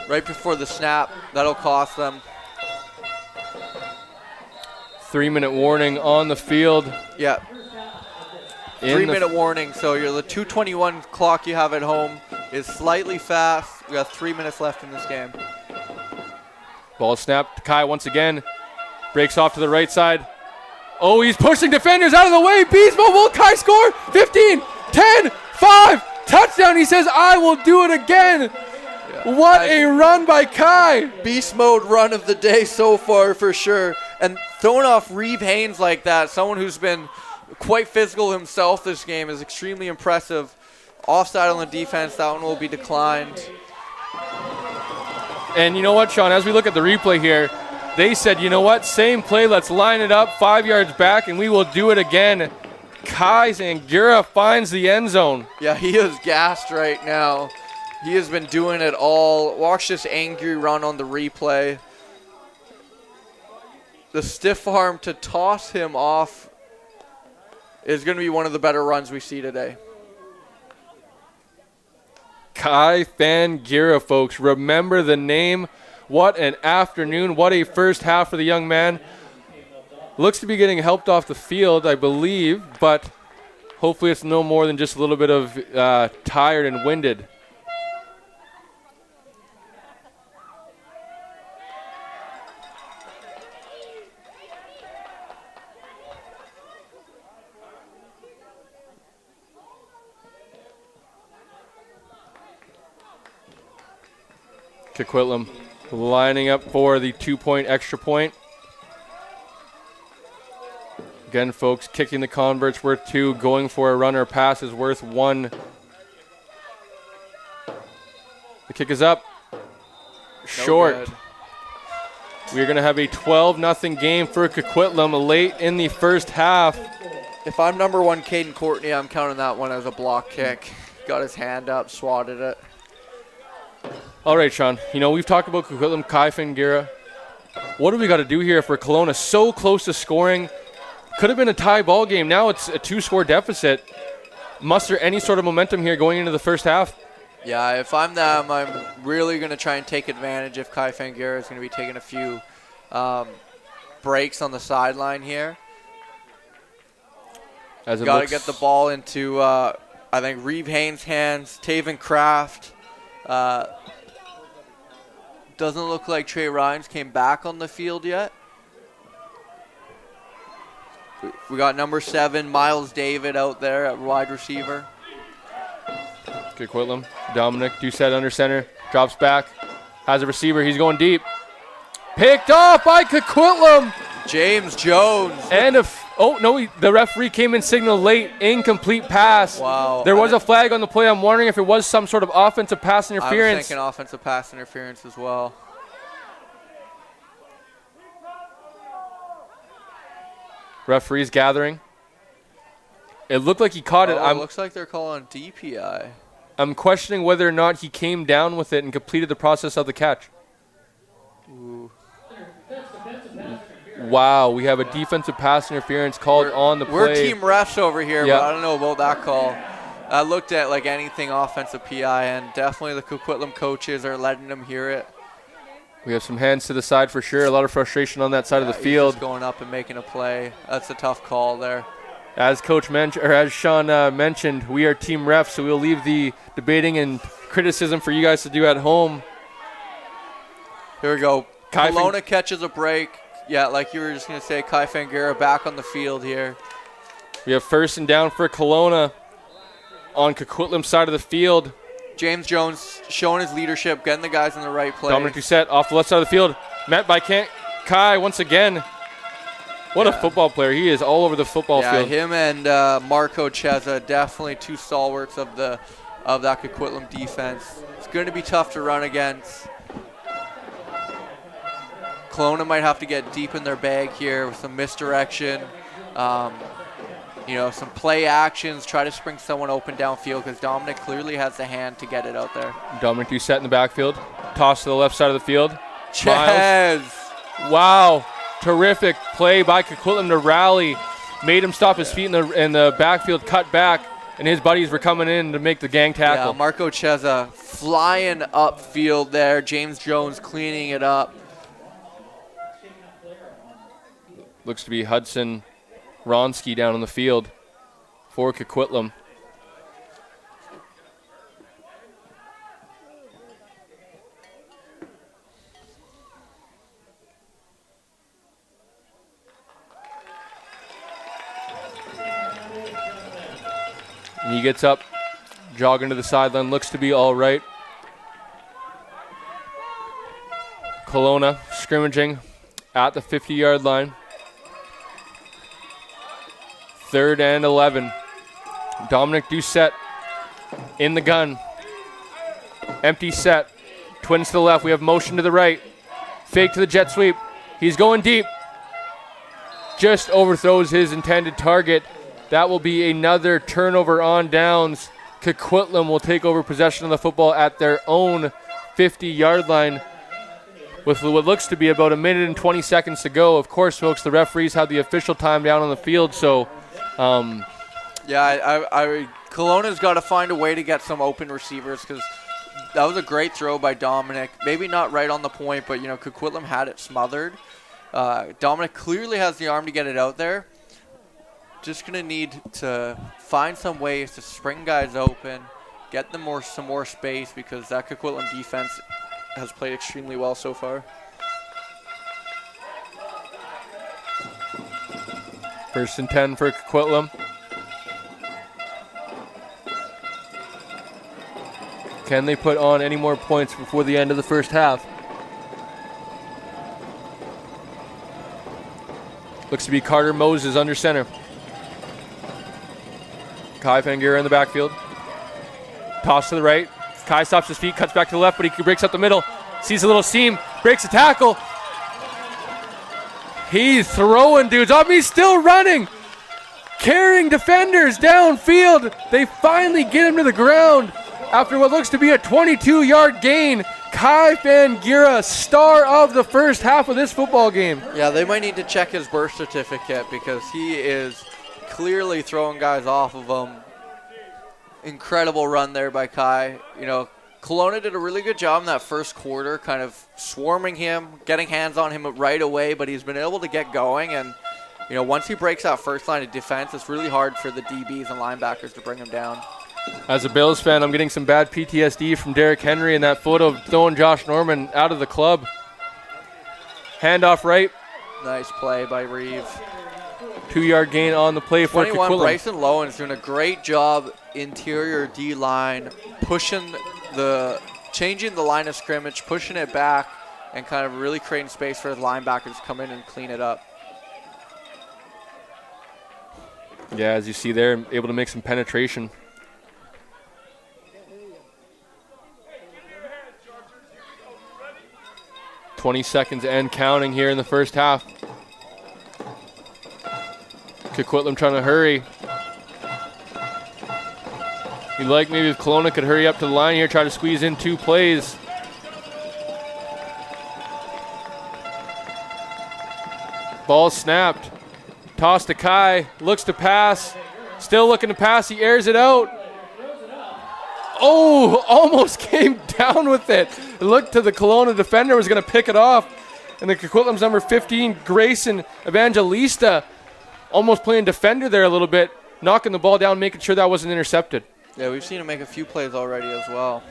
the snap. That'll cost them. 3-minute warning on the field. Yeah. 3-minute warning, so the 2:21 clock you have at home is slightly fast. We got 3 minutes left in this game. Ball snapped. Kai once again breaks off to the right side. Oh, he's pushing defenders out of the way. Beast mode. Will Kai score? 15, 10, 5. Touchdown. He says, I will do it again. Yeah. What a run by Kai. Beast mode run of the day so far for sure. And throwing off Reeve Haynes like that, someone who's been quite physical himself this game, is extremely impressive. Offside on the defense, that one will be declined. And you know what, Sean, as we look at the replay here, they said, you know what, same play, let's line it up 5 yards back, and we will do it again. Kai Zangura finds the end zone. Yeah, he is gassed right now. He has been doing it all. Watch this angry run on the replay. The stiff arm to toss him off is going to be one of the better runs we see today. Kai Fangira, folks. Remember the name. What an afternoon. What a first half for the young man. Looks to be getting helped off the field, I believe, but hopefully it's no more than just a little bit of tired and winded. Coquitlam lining up for the 2-point extra point. Again, folks, kicking the convert's worth 2. Going for a run or pass is worth 1. The kick is up. Short. We're going to have a 12-0 game for Coquitlam late in the first half. If I'm number 1 Caden Courtney, I'm counting that one as a block kick. Got his hand up, swatted it. All right, Sean. You know, we've talked about Coquitlam, Kai Fangira. What do we got to do here for Colona? So close to scoring. Could have been a tie ball game. Now it's a 2-score deficit. Muster any sort of momentum here going into the first half? Yeah, if I'm them, I'm really going to try and take advantage if Kai Fangira is going to be taking a few breaks on the sideline here. Got to get the ball into, I think, Reeve Haynes' hands. Taven Kraft. Doesn't look like Trey Rhymes came back on the field yet. We got number 7, Miles David, out there at wide receiver. Coquitlam. Dominic Doucette under center. Drops back. Has a receiver. He's going deep. Picked off by Coquitlam. James Jones. And the referee came in signal late. Incomplete pass. Wow. There was a flag on the play. I'm wondering if it was some sort of offensive pass interference. I was thinking offensive pass interference as well. Referees gathering. It looked like he caught it. It looks like they're calling DPI. I'm questioning whether or not he came down with it and completed the process of the catch. Ooh. Wow, we have a defensive pass interference called on the play. We're team refs over here, Yep. but I don't know about that call. I looked at like anything offensive PI, and definitely the Coquitlam coaches are letting them hear it. We have some hands to the side for sure. A lot of frustration on that side of the He's field. just going up and making a play. That's a tough call there. As as Sean mentioned, we are team refs, so we'll leave the debating and criticism for you guys to do at home. Here we go. Colona catches a break. Yeah, like you were just going to say, Kai Fangira back on the field here. We have 1st and down for Colona on Coquitlam's side of the field. James Jones showing his leadership, getting the guys in the right place. Dominic Doucette off the left side of the field. Met by Kai once again. What a football player. He is all over the football field. Yeah, him and Marco Cheza, definitely two stalwarts of that Coquitlam defense. It's going to be tough to run against. Kelowna might have to get deep in their bag here with some misdirection. Some play actions, try to spring someone open downfield because Dominic clearly has the hand to get it out there. Dominic Doucette in the backfield. Toss to the left side of the field. Chez. Wow. Terrific play by Coquitlam to rally. Made him stop his feet in the backfield, cut back, and his buddies were coming in to make the gang tackle. Yeah, Marco Cheza flying upfield there. James Jones cleaning it up. Looks to be Hudson Ronski down on the field for Coquitlam. And he gets up, jogging to the sideline, looks to be all right. Colona scrimmaging at the 50-yard line. 3rd and 11. Dominic Doucette in the gun. Empty set. Twins to the left. We have motion to the right. Fake to the jet sweep. He's going deep. Just overthrows his intended target. That will be another turnover on downs. Coquitlam will take over possession of the football at their own 50-yard line with what looks to be about 1 minute and 20 seconds to go. Of course, folks, the referees have the official time down on the field, so Kelowna's got to find a way to get some open receivers because that was a great throw by Dominic. Maybe not right on the point, but, Coquitlam had it smothered. Dominic clearly has the arm to get it out there. Just going to need to find some ways to spring guys open, get them some more space because that Coquitlam defense has played extremely well so far. 1st and 10 for Coquitlam. Can they put on any more points before the end of the first half? Looks to be Carter Moses under center. Kai Fangira in the backfield. Toss to the right. Kai stops his feet, cuts back to the left, but he breaks up the middle. Sees a little seam, breaks a tackle. He's throwing dudes up. He's still running. Carrying defenders downfield. They finally get him to the ground after what looks to be a 22-yard gain. Kai Fangira, star of the first half of this football game. Yeah, they might need to check his birth certificate because he is clearly throwing guys off of him. Incredible run there by Kai. Kelowna did a really good job in that first quarter, kind of swarming him, getting hands on him right away, but he's been able to get going. And, once he breaks that first line of defense, it's really hard for the DBs and linebackers to bring him down. As a Bills fan, I'm getting some bad PTSD from Derrick Henry in that photo of throwing Josh Norman out of the club. Handoff right. Nice play by Reeve. 2-yard gain on the play for 21, Coquitlam. Bryson Lowen's doing a great job interior D-line, changing the line of scrimmage, pushing it back, and kind of really creating space for the linebackers to come in and clean it up. Yeah, as you see there, able to make some penetration. .20 and counting here in the first half. Coquitlam trying to hurry. You'd like maybe if Colona could hurry up to the line here, try to squeeze in 2 plays. Ball snapped. Toss to Kai. Looks to pass. Still looking to pass. He airs it out. Oh, almost came down with it. It looked to the Colona defender, was going to pick it off. And the Coquitlam's number 15, Grayson Evangelista, almost playing defender there a little bit, knocking the ball down, making sure that wasn't intercepted. Yeah, we've seen him make a few plays already as well.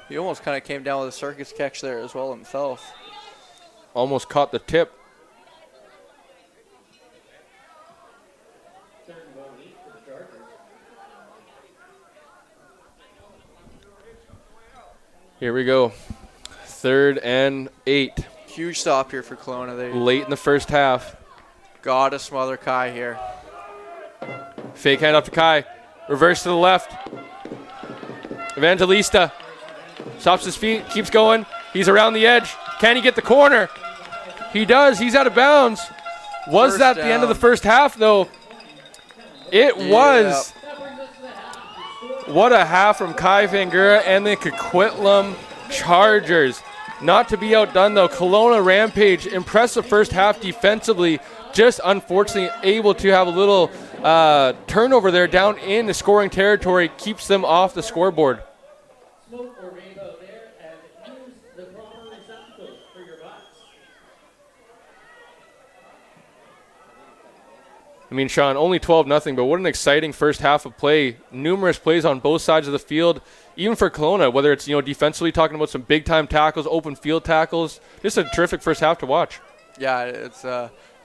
He almost kind of came down with a circus catch there as well himself. Almost caught the tip. Here we go. 3rd and 8. Huge stop here for Kelowna. They Late in the first half. gotta smother Kai here. Fake hand up to Kai. Reverse to the left. Evangelista stops his feet, keeps going. He's around the edge. Can he get the corner? He does. He's out of bounds. Was First that the end of the first half, though? It was. What a half from Kai Vangura and the Coquitlam Chargers. Not to be outdone, though. Kelowna Rampage, impressive first half defensively. Just unfortunately able to have a little turnover there down in the scoring territory. Keeps them off the scoreboard. Smoke or rainbow there and use the proper receptacles for your butts. I mean, Sean, only 12-0, but what an exciting first half of play. Numerous plays on both sides of the field, even for Kelowna, whether it's, defensively talking about some big-time tackles, open field tackles. Just a terrific first half to watch. Yeah, it's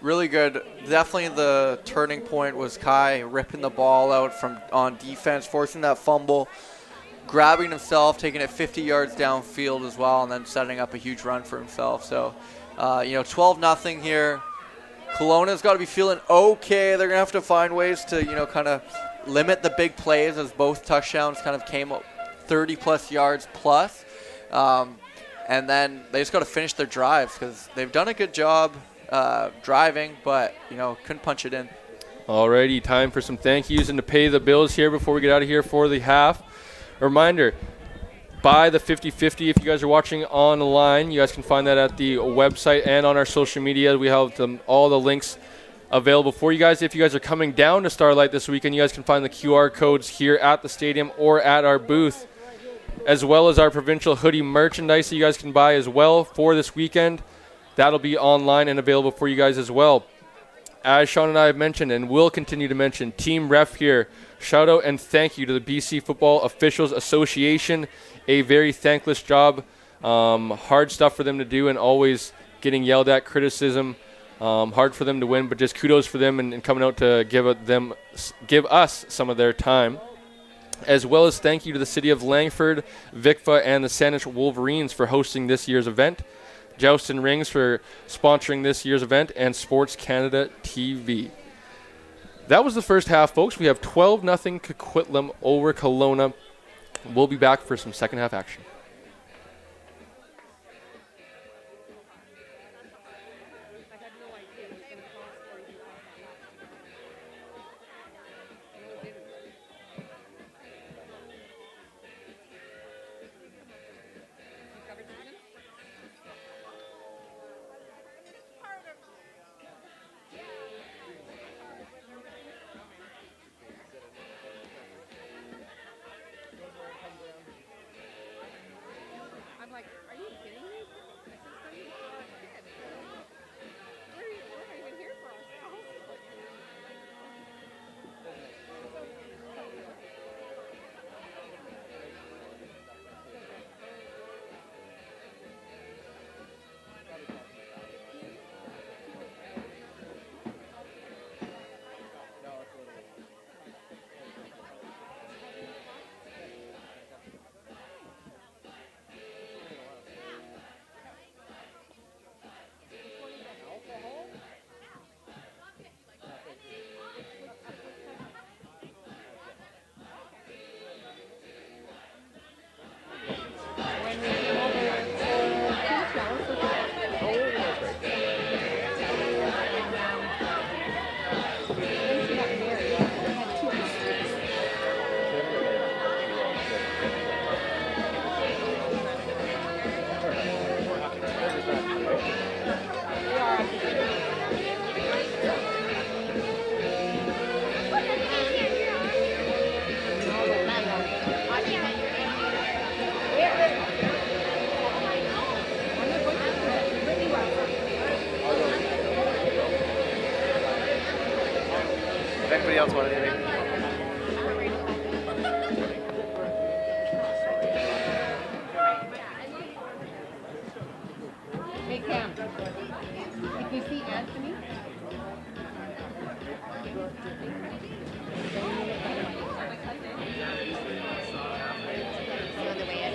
really good. Definitely the turning point was Kai ripping the ball out on defense, forcing that fumble, grabbing himself, taking it 50 yards downfield as well, and then setting up a huge run for himself. So, 12-0 here. Kelowna's got to be feeling okay. They're going to have to find ways to, kind of limit the big plays, as both touchdowns kind of came up 30-plus yards plus. And then they just got to finish their drives because they've done a good job driving, but, couldn't punch it in. Alrighty, time for some thank yous and to pay the bills here before we get out of here for the half. A reminder, buy the 50/50 if you guys are watching online. You guys can find that at the website and on our social media. We have all the links available for you guys. If you guys are coming down to Starlight this weekend, you guys can find the QR codes here at the stadium or at our booth, as well as our provincial hoodie merchandise that you guys can buy as well for this weekend. That'll be online and available for you guys as well. As Sean and I have mentioned and will continue to mention, Team Ref here, shout out and thank you to the BC Football Officials Association. A very thankless job, hard stuff for them to do and always getting yelled at, criticism, hard for them to win, but just kudos for them and coming out to give us some of their time. As well as thank you to the City of Langford, VICFA, and the Saanich Wolverines for hosting this year's event. Joust and Rings for sponsoring this year's event, and Sports Canada TV. That was the first half, folks. We have 12-0 Coquitlam over Colona. We'll be back for some second half action. anybody else want anything? Hey Cam, if you see Anthony, on the way in.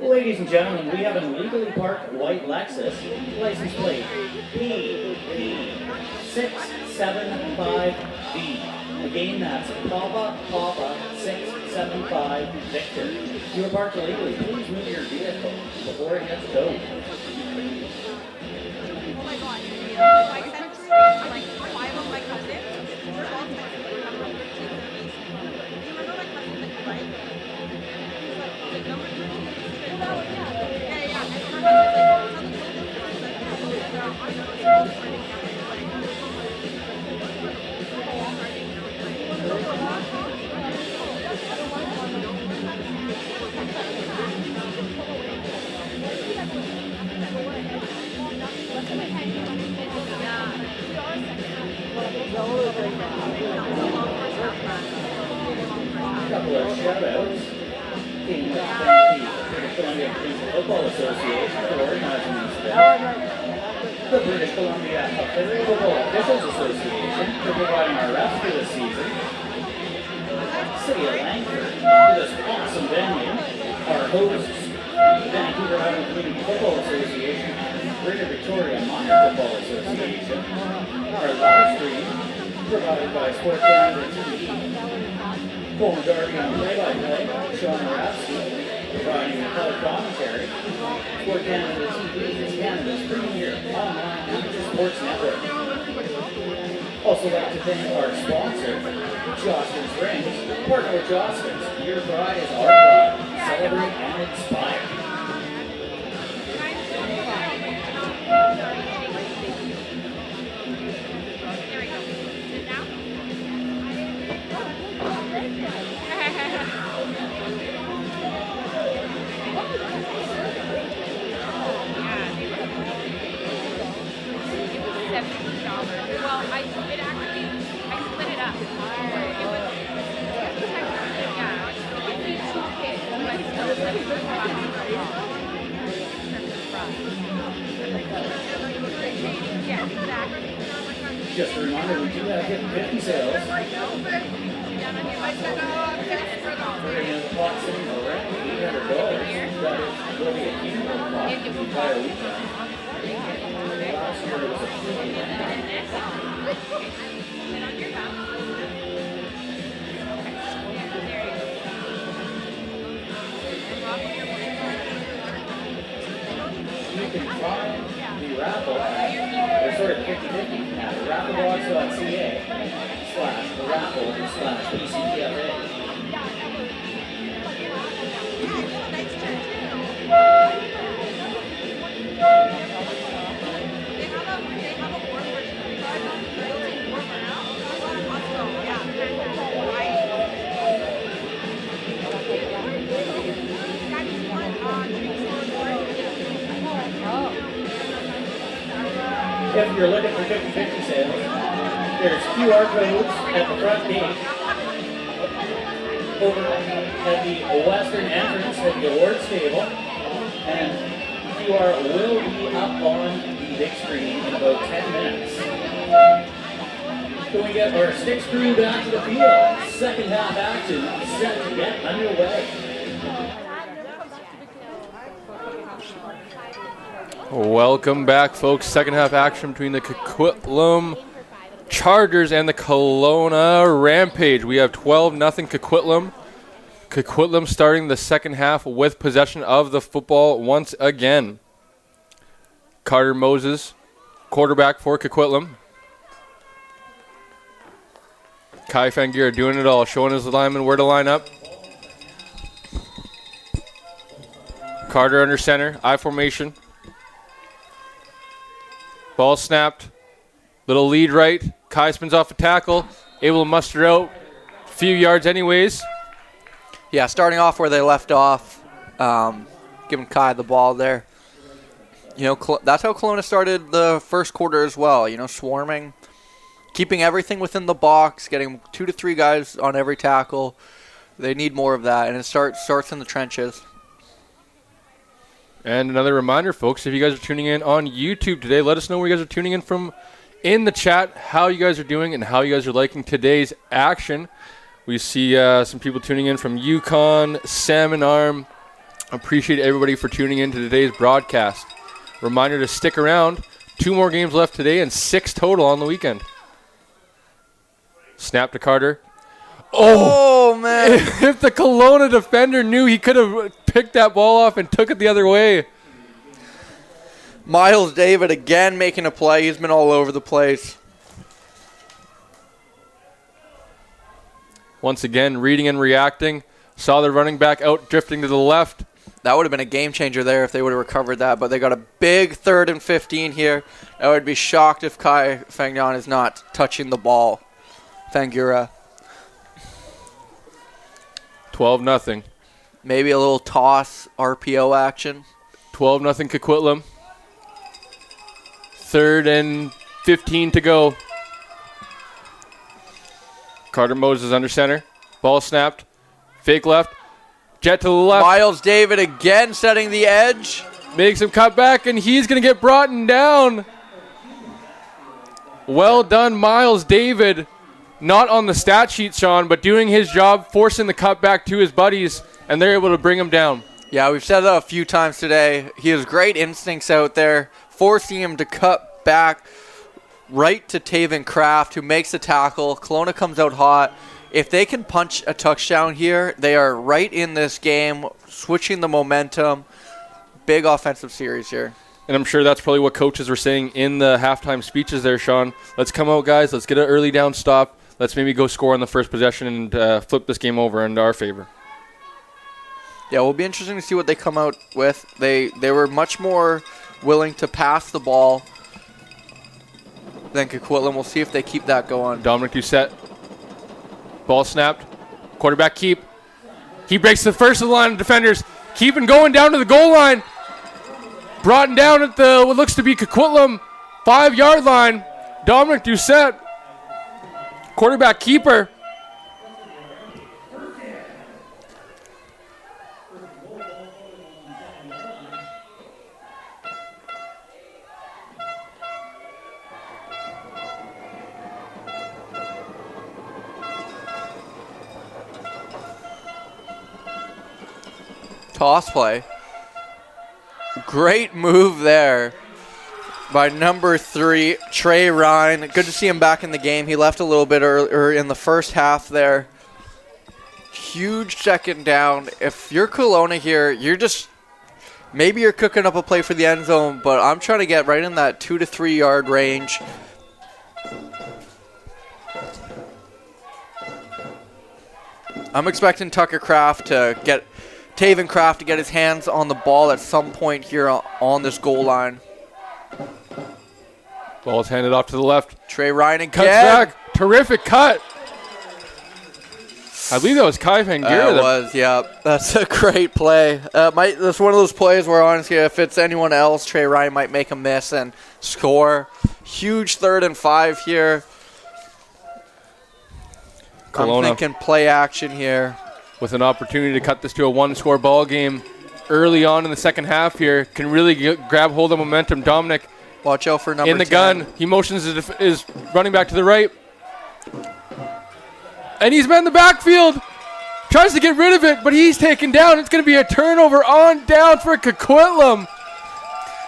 Ladies and gentlemen, we have an illegally parked white Lexus, license plate PP675B. Again, that's Papa 675 Victor. You are parked illegally. Please move your vehicle before it gets towed. Oh my god, I sent like 5 of my cousins. We're all texting like number 13. You remember my cousin that you like? He's like number 13. Yeah. And her husband's like, Columbia Provincial Football Association for organizing this event. The British Columbia Federal Football Officials Association for providing our refs for this season. City of Langford for this awesome venue. Our hosts, Vancouver Island Community Football Association and Greater Victoria Minor Football Association. Our live stream provided by Sport Canada TV. Colona Darby on play-by-play, Sean Moravsky, providing the color commentary. Sport Canada TV is Canada's premier online amateur sports network. Also like to thank our sponsor, Jostens Rings. Partner with Jostens, your pride is our pride. Celebrate and inspire. Well, I split it up. It was technically, it's 2 kids, but still yeah, exactly. Just a reminder, we do have Hidden 50 sales. We're in the pot sitting around $800. That is really a cumulative cost for the entire weekend. Last year it was a free rent. You can find the raffle they're sort of 50-50 at rafflebox.ca/raffle/BCPFA. If you're looking for 50-50 sales, there's QR codes at the front gate. Over at the western entrance at the awards table. And QR will be up on the big screen in about 10 minutes. Can we get our sticks crew back to the field? Second half action set to get underway. Welcome back, folks. Second half action between the Coquitlam Chargers and the Colona Rampage. We have 12-0 Coquitlam. Coquitlam starting the second half with possession of the football once again. Carter Moses, quarterback for Coquitlam. Kai Fangira doing it all, showing his lineman where to line up. Carter under center, I formation. Ball snapped. Little lead right. Kai spins off a tackle. Able to muster out a few yards anyways. Yeah, starting off where they left off. Giving Kai the ball there. You know, that's how Kelowna started the first quarter as well. You know, swarming. Keeping everything within the box. Getting 2 to 3 guys on every tackle. They need more of that. And it starts in the trenches. And another reminder, folks, if you guys are tuning in on YouTube today, let us know where you guys are tuning in from in the chat, how you guys are doing and how you guys are liking today's action. We see some people tuning in from Yukon, Salmon Arm. Appreciate everybody for tuning in to today's broadcast. Reminder to stick around. 2 more games left today and 6 total on the weekend. Snap to Carter. Oh, man. If the Colona defender knew, he could have picked that ball off and took it the other way. Miles David again making a play. He's been all over the place. Once again, reading and reacting. Saw the running back out drifting to the left. That would have been a game changer there if they would have recovered that, but they got a big 3rd and 15 here. I would be shocked if Kai Fangyan is not touching the ball. Fangura. 12-0. Maybe a little toss RPO action. 12-0 Coquitlam. 3rd and 15 to go. Carter Moses under center. Ball snapped. Fake left. Jet to the left. Miles David again setting the edge. Makes him cut back, and he's going to get brought down. Well done, Miles David. Not on the stat sheet, Sean, but doing his job, forcing the cut back to his buddies, and they're able to bring him down. Yeah, we've said that a few times today. He has great instincts out there, forcing him to cut back right to Taven Kraft, who makes the tackle. Kelowna comes out hot. If they can punch a touchdown here, they are right in this game, switching the momentum. Big offensive series here. And I'm sure that's probably what coaches were saying in the halftime speeches there, Sean. Let's come out, guys. Let's get an early down stop. Let's maybe go score on the first possession and flip this game over in our favor. Yeah, it will be interesting to see what they come out with. They were much more willing to pass the ball than Coquitlam. We'll see if they keep that going. Dominic Doucette. Ball snapped. Quarterback keep. He breaks the first of the line of defenders. Keeping going down to the goal line. Brought down at the what looks to be Coquitlam 5-yard line. Dominic Doucette. Quarterback keeper. Toss play. Great move there by number 3, Trey Ryan. Good to see him back in the game. He left a little bit earlier in the first half there. Huge second down. If you're Colona here, you're just, maybe you're cooking up a play for the end zone, but I'm trying to get right in that 2 to 3 yard range. I'm expecting Taven Kraft to get his hands on the ball at some point here on this goal line. Ball is handed off to the left. Trey Ryan again. Cuts back. Terrific cut. I believe that was Kai Van Geer. It was, yeah. That's a great play. That's one of those plays where, honestly, if it's anyone else, Trey Ryan might make a miss and score. Huge 3rd and 5 here. Colona. I'm thinking play action here. With an opportunity to cut this to a 1-score ball game early on in the second half here. Can really grab hold of momentum. Dominic. Watch out for number 10. In the gun. He motions is running back to the right. And he's met in the backfield. Tries to get rid of it, but he's taken down. It's going to be a turnover on down for Coquitlam.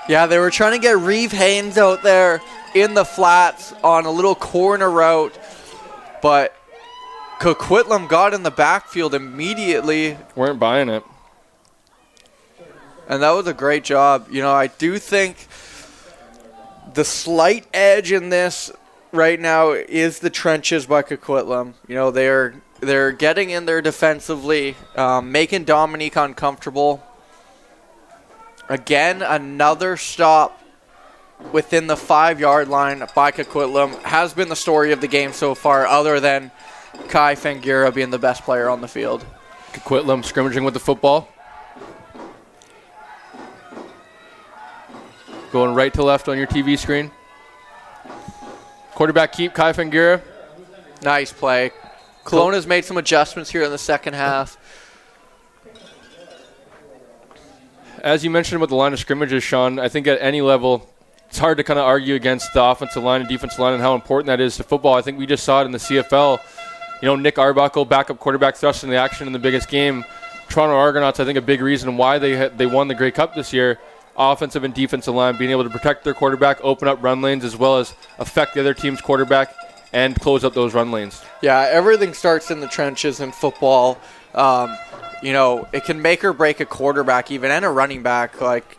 Yeah, they were trying to get Reeve Haynes out there in the flats on a little corner route, but Coquitlam got in the backfield immediately. Weren't buying it. And that was a great job. You know, I do think the slight edge in this right now is the trenches by Coquitlam. You know, they're getting in there defensively, making Dominique uncomfortable. Again, another stop within the 5-yard line by Coquitlam has been the story of the game so far, other than Kai Fangira being the best player on the field. Coquitlam scrimmaging with the football. Going right to left on your TV screen. Quarterback keep, Kai Fangira. Nice play. Kelowna's made some adjustments here in the second half. As you mentioned about the line of scrimmages, Sean, I think at any level, it's hard to kind of argue against the offensive line and defensive line and how important that is to football. I think we just saw it in the CFL. You know, Nick Arbuckle, backup quarterback, thrust in the action in the biggest game. Toronto Argonauts, I think a big reason why they won the Grey Cup this year, offensive and defensive line, being able to protect their quarterback, open up run lanes, as well as affect the other team's quarterback and close up those run lanes. Yeah, everything starts in the trenches in football. You know, it can make or break a quarterback even, and a running back. Like,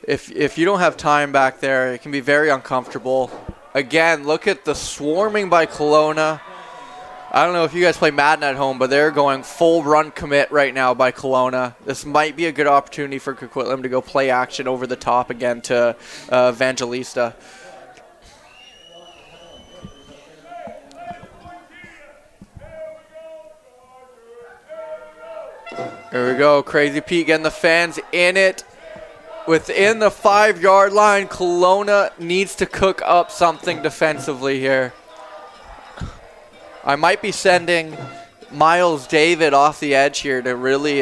if you don't have time back there, it can be very uncomfortable. Again, look at the swarming by Colona. I don't know if you guys play Madden at home, but they're going full run commit right now by Colona. This might be a good opportunity for Coquitlam to go play action over the top again to Evangelista. There we go. Crazy Pete getting the fans in it. Within the 5-yard line, Colona needs to cook up something defensively here. I might be sending Miles David off the edge here to really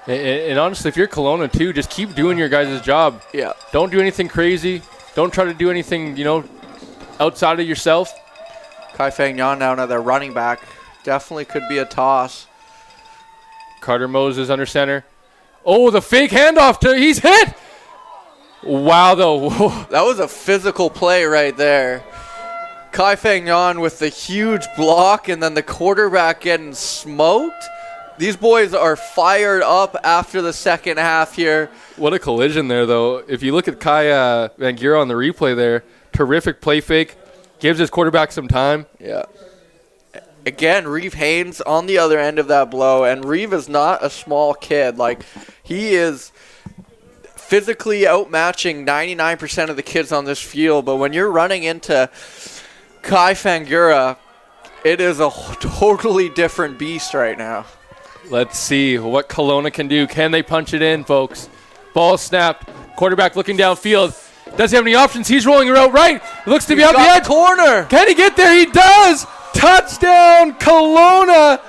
And honestly, if you're Kelowna too, just keep doing your guys' job. Yeah. Don't do anything crazy. Don't try to do anything, outside of yourself. Kai Fang Yan now another running back. Definitely could be a toss. Carter Moses under center. Oh, the fake handoff he's hit. Wow, though. That was a physical play right there. Kai Fang Yan with the huge block and then the quarterback getting smoked. These boys are fired up after the second half here. What a collision there, though. If you look at Kai Van Gura on the replay there, terrific play fake. Gives his quarterback some time. Yeah. Again, Reeve Haynes on the other end of that blow, and Reeve is not a small kid. Like, he is physically outmatching 99% of the kids on this field, but when you're running into Kai Fangura, it is a totally different beast right now. Let's see what Colona can do. Can they punch it in, folks? Ball snapped. Quarterback looking downfield. Doesn't have any options. He's rolling her out right. Looks to be out the edge. Corner. Can he get there? He does. Touchdown, Colona.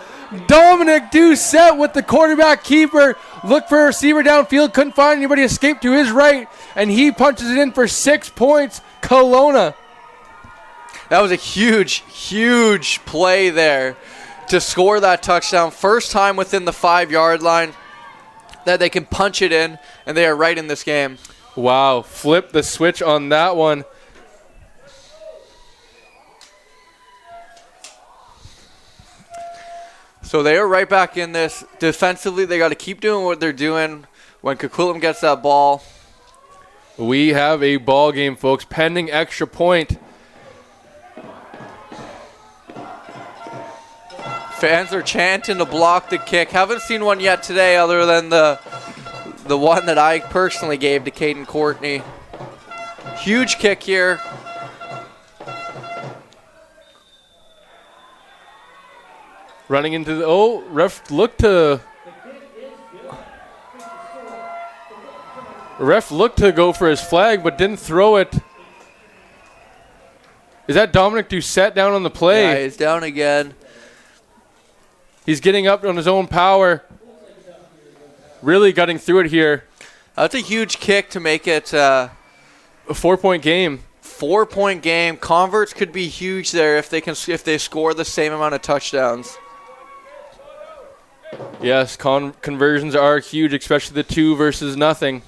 Dominic Doucette with the quarterback keeper. Look for a receiver downfield. Couldn't find anybody. Escaped to his right. And he punches it in for 6 points. Colona. That was a huge, huge play there to score that touchdown. First time within the 5-yard line that they can punch it in, and they are right in this game. Wow. Flip the switch on that one. So they are right back in this. Defensively, they got to keep doing what they're doing when Coquitlam gets that ball. We have a ball game, folks, pending extra point. Fans are chanting to block the kick. Haven't seen one yet today other than the one that I personally gave to Caden Courtney. Huge kick here. Running into the ref looked to go for his flag but didn't throw it. Is that Dominic Doucette down on the play? Yeah, he's down again. He's getting up on his own power. Really gutting through it here. That's a huge kick to make it a 4-point game. 4-point game. Converts could be huge there if they score the same amount of touchdowns. Yes, conversions are huge, especially the 2 versus nothing.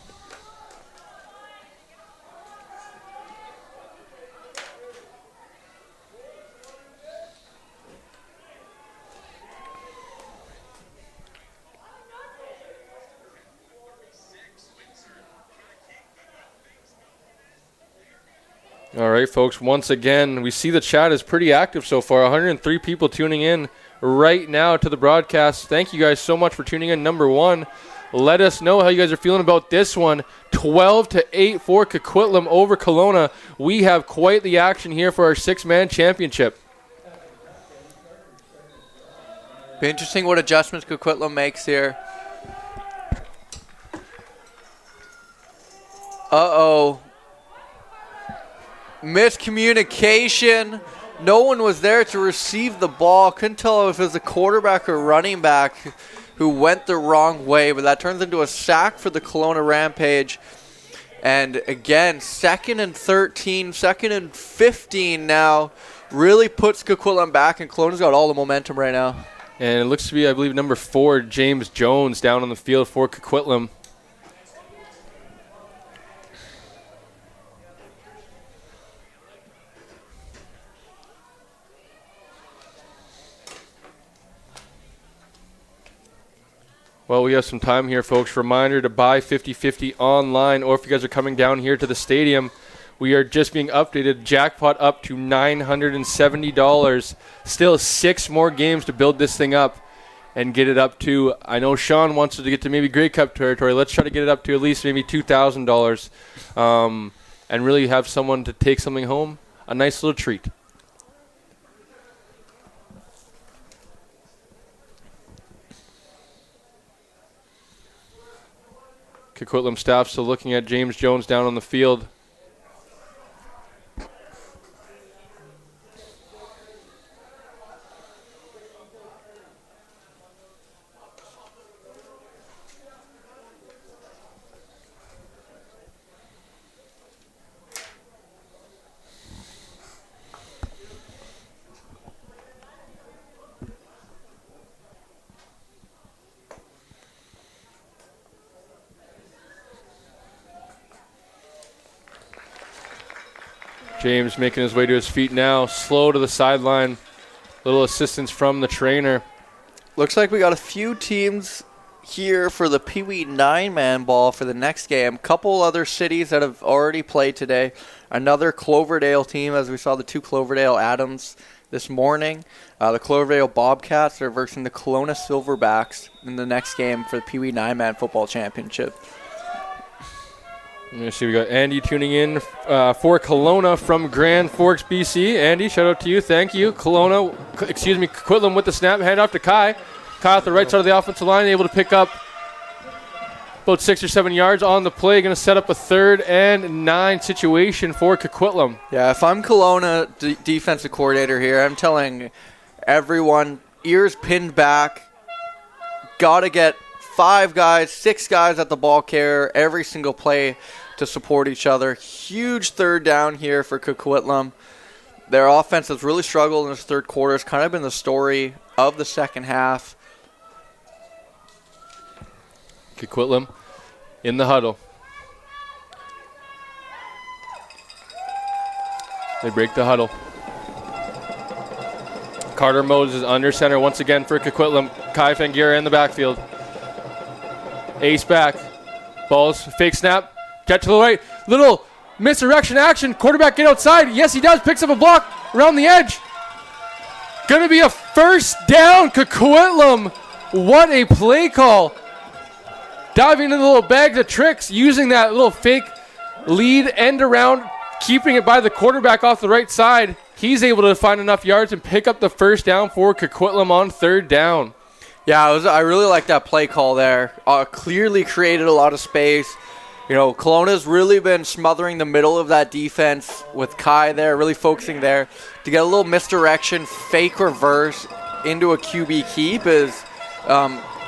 All right, folks, once again, we see the chat is pretty active so far. 103 people tuning in right now to the broadcast. Thank you guys so much for tuning in. Number 1, let us know how you guys are feeling about this one. 12-8 for Coquitlam over Colona. We have quite the action here for our 6-man championship. Be interesting what adjustments Coquitlam makes here. Uh-oh. Miscommunication. No one was there to receive the ball. Couldn't tell if it was a quarterback or running back who went the wrong way, but that turns into a sack for the Colona Rampage. And again, 2nd and 13, 2nd and 15 now. Really puts Coquitlam back, and Cologna's got all the momentum right now. And it looks to be, I believe, number 4, James Jones, down on the field for Coquitlam. Well, we have some time here, folks. Reminder to buy 50/50 online, or if you guys are coming down here to the stadium, we are just being updated. Jackpot up to $970. Still 6 more games to build this thing up and get it up to, I know Sean wants it to get to maybe Grey Cup territory. Let's try to get it up to at least maybe $2,000 and really have someone to take something home. A nice little treat. Coquitlam staff still looking at James Jones down on the field. James making his way to his feet now. Slow to the sideline. Little assistance from the trainer. Looks like we got a few teams here for the Pee Wee 9-man ball for the next game. Couple other cities that have already played today. Another Cloverdale team, as we saw the 2 Cloverdale Adams this morning. The Cloverdale Bobcats are versing the Colona Silverbacks in the next game for the Pee Wee 9-man football championship. Let me see, we got Andy tuning in for Colona from Grand Forks, BC. Andy, shout out to you. Thank you. Coquitlam with the snap, hand off to Kai. Kai at the right side of the offensive line, able to pick up about 6 or 7 yards on the play. Going to set up a 3rd and 9 situation for Coquitlam. Yeah, if I'm Kelowna defensive coordinator here, I'm telling everyone, ears pinned back, got to get 5 guys, 6 guys at the ball carrier every single play to support each other. Huge 3rd down here for Coquitlam. Their offense has really struggled in this 3rd quarter. It's kind of been the story of the second half. Coquitlam in the huddle. They break the huddle. Carter Moses under center once again for Coquitlam. Kai Fangira in the backfield. Ace back. Balls, fake snap. Get to the right. Little misdirection action. Quarterback get outside. Yes, he does. Picks up a block around the edge. Going to be a 1st down, Coquitlam. What a play call. Diving into the little bags of tricks, using that little fake lead end around, keeping it by the quarterback off the right side. He's able to find enough yards and pick up the 1st down for Coquitlam on 3rd down. Yeah, I really like that play call there. Clearly created a lot of space. You know, Kelowna's really been smothering the middle of that defense with Kai there, really focusing there. To get a little misdirection, fake reverse into a QB keep is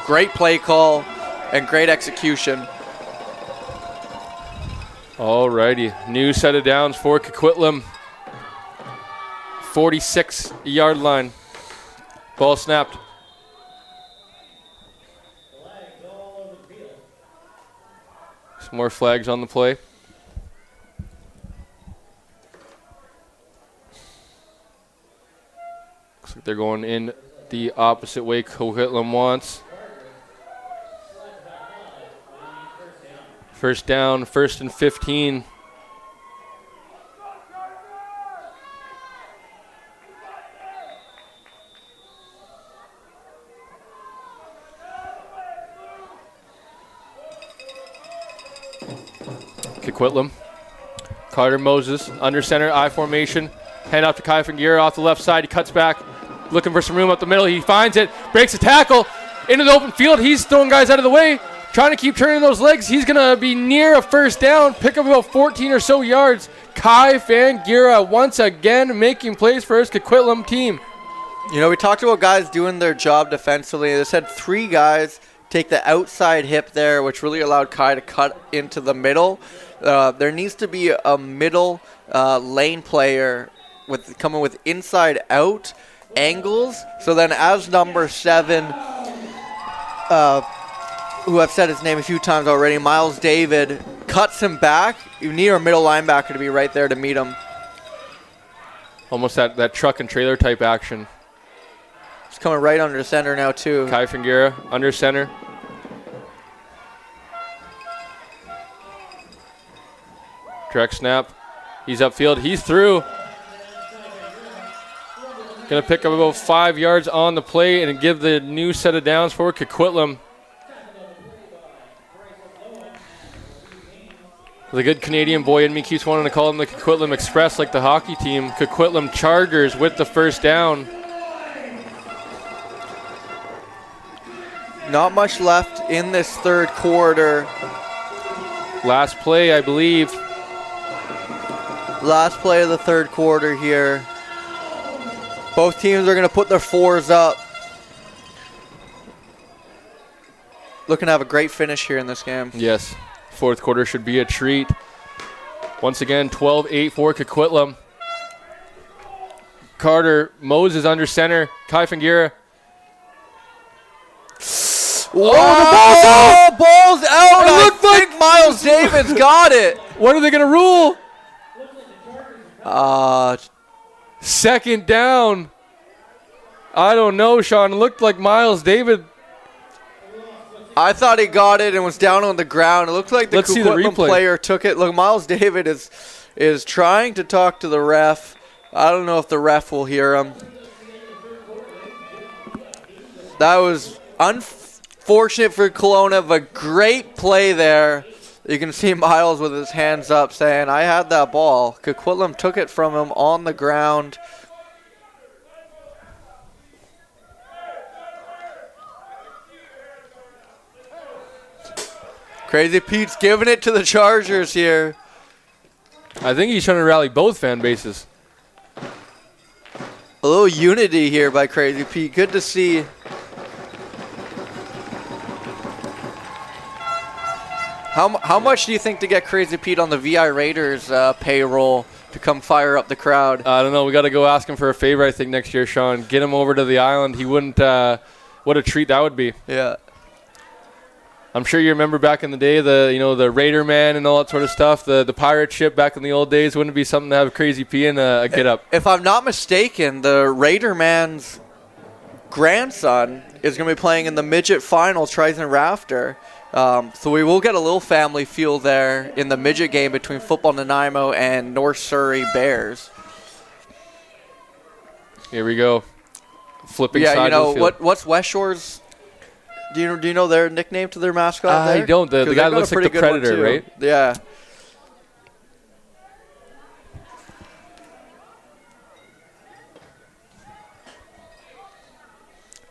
great play call and great execution. Alrighty, new set of downs for Coquitlam. 46-yard line. Ball snapped. Some more flags on the play. Looks like they're going in the opposite way Coquitlam wants. 1st down, 1st and 15. Coquitlam. Carter Moses under center, I formation. Hand off to Kai Fangira off the left side. He cuts back, looking for some room up the middle. He finds it, breaks a tackle into the open field. He's throwing guys out of the way, trying to keep turning those legs. He's going to be near a 1st down, pick up about 14 or so yards. Kai Fangira once again making plays for his Coquitlam team. You know, we talked about guys doing their job defensively. This had 3 guys take the outside hip there, which really allowed Kai to cut into the middle. There needs to be a middle lane player coming with inside out angles. So then as number 7, who I've said his name a few times already, Miles David, cuts him back, you need our middle linebacker to be right there to meet him. Almost that truck and trailer type action. He's coming right under center now too. Kai Fangira under center. Direct snap. He's upfield. He's through. Going to pick up about 5 yards on the play and give the new set of downs for Coquitlam. The good Canadian boy in me keeps wanting to call them the Coquitlam Express like the hockey team. Coquitlam Chargers with the 1st down. Not much left in this 3rd quarter. Last play, I believe. Last play of the 3rd quarter here. Both teams are going to put their 4s up. Looking to have a great finish here in this game. Yes. 4th quarter should be a treat. Once again, 12-8 for Coquitlam. Carter Moses under center. Kai Fangira. Oh, the ball's out! I think Miles David's got it. What are they going to rule? Second down. I don't know, Sean. It looked like Miles David. I thought he got it and was down on the ground. It looked like the Coquitlam player took it. Look, Miles David is trying to talk to the ref. I don't know if the ref will hear him. That was unfortunate for Colona, but great play there. You can see Miles with his hands up saying, I had that ball. Coquitlam took it from him on the ground. Crazy Pete's giving it to the Chargers here. I think he's trying to rally both fan bases. A little unity here by Crazy Pete. Good to see. How much do you think to get Crazy Pete on the VI Raiders payroll to come fire up the crowd? I don't know. We got to go ask him for a favor, I think, next year, Sean. Get him over to the island. He wouldn't. What a treat that would be. Yeah. I'm sure you remember back in the day, the Raider Man and all that sort of stuff, the pirate ship back in the old days. Wouldn't it be something to have Crazy P in a get up? If I'm not mistaken, the Raider Man's grandson is going to be playing in the midget final, Triton Rafter. So we will get a little family feel there in the midget game between Football Nanaimo and North Surrey Bears. Here we go. Flipping side you know of the field. what's West Shore's? Do you know their nickname to their mascot? I don't. The guy looks like the Predator, right? Yeah.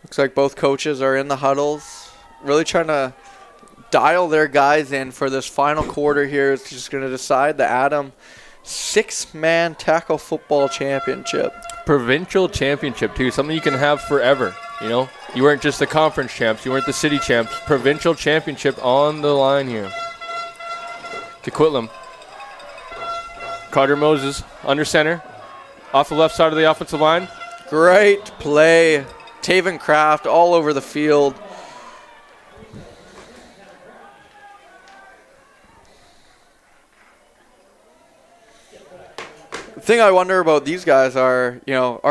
Looks like both coaches are in the huddles, really trying to dial their guys in for this final quarter here. It's just going to decide the Adam 6-man tackle football championship. Provincial championship, too. Something you can have forever, you know? You weren't just the conference champs. You weren't the city champs. Provincial championship on the line here. Coquitlam. Carter Moses under center. Off the left side of the offensive line. Great play. Taven Kraft all over the field. The thing I wonder about these guys are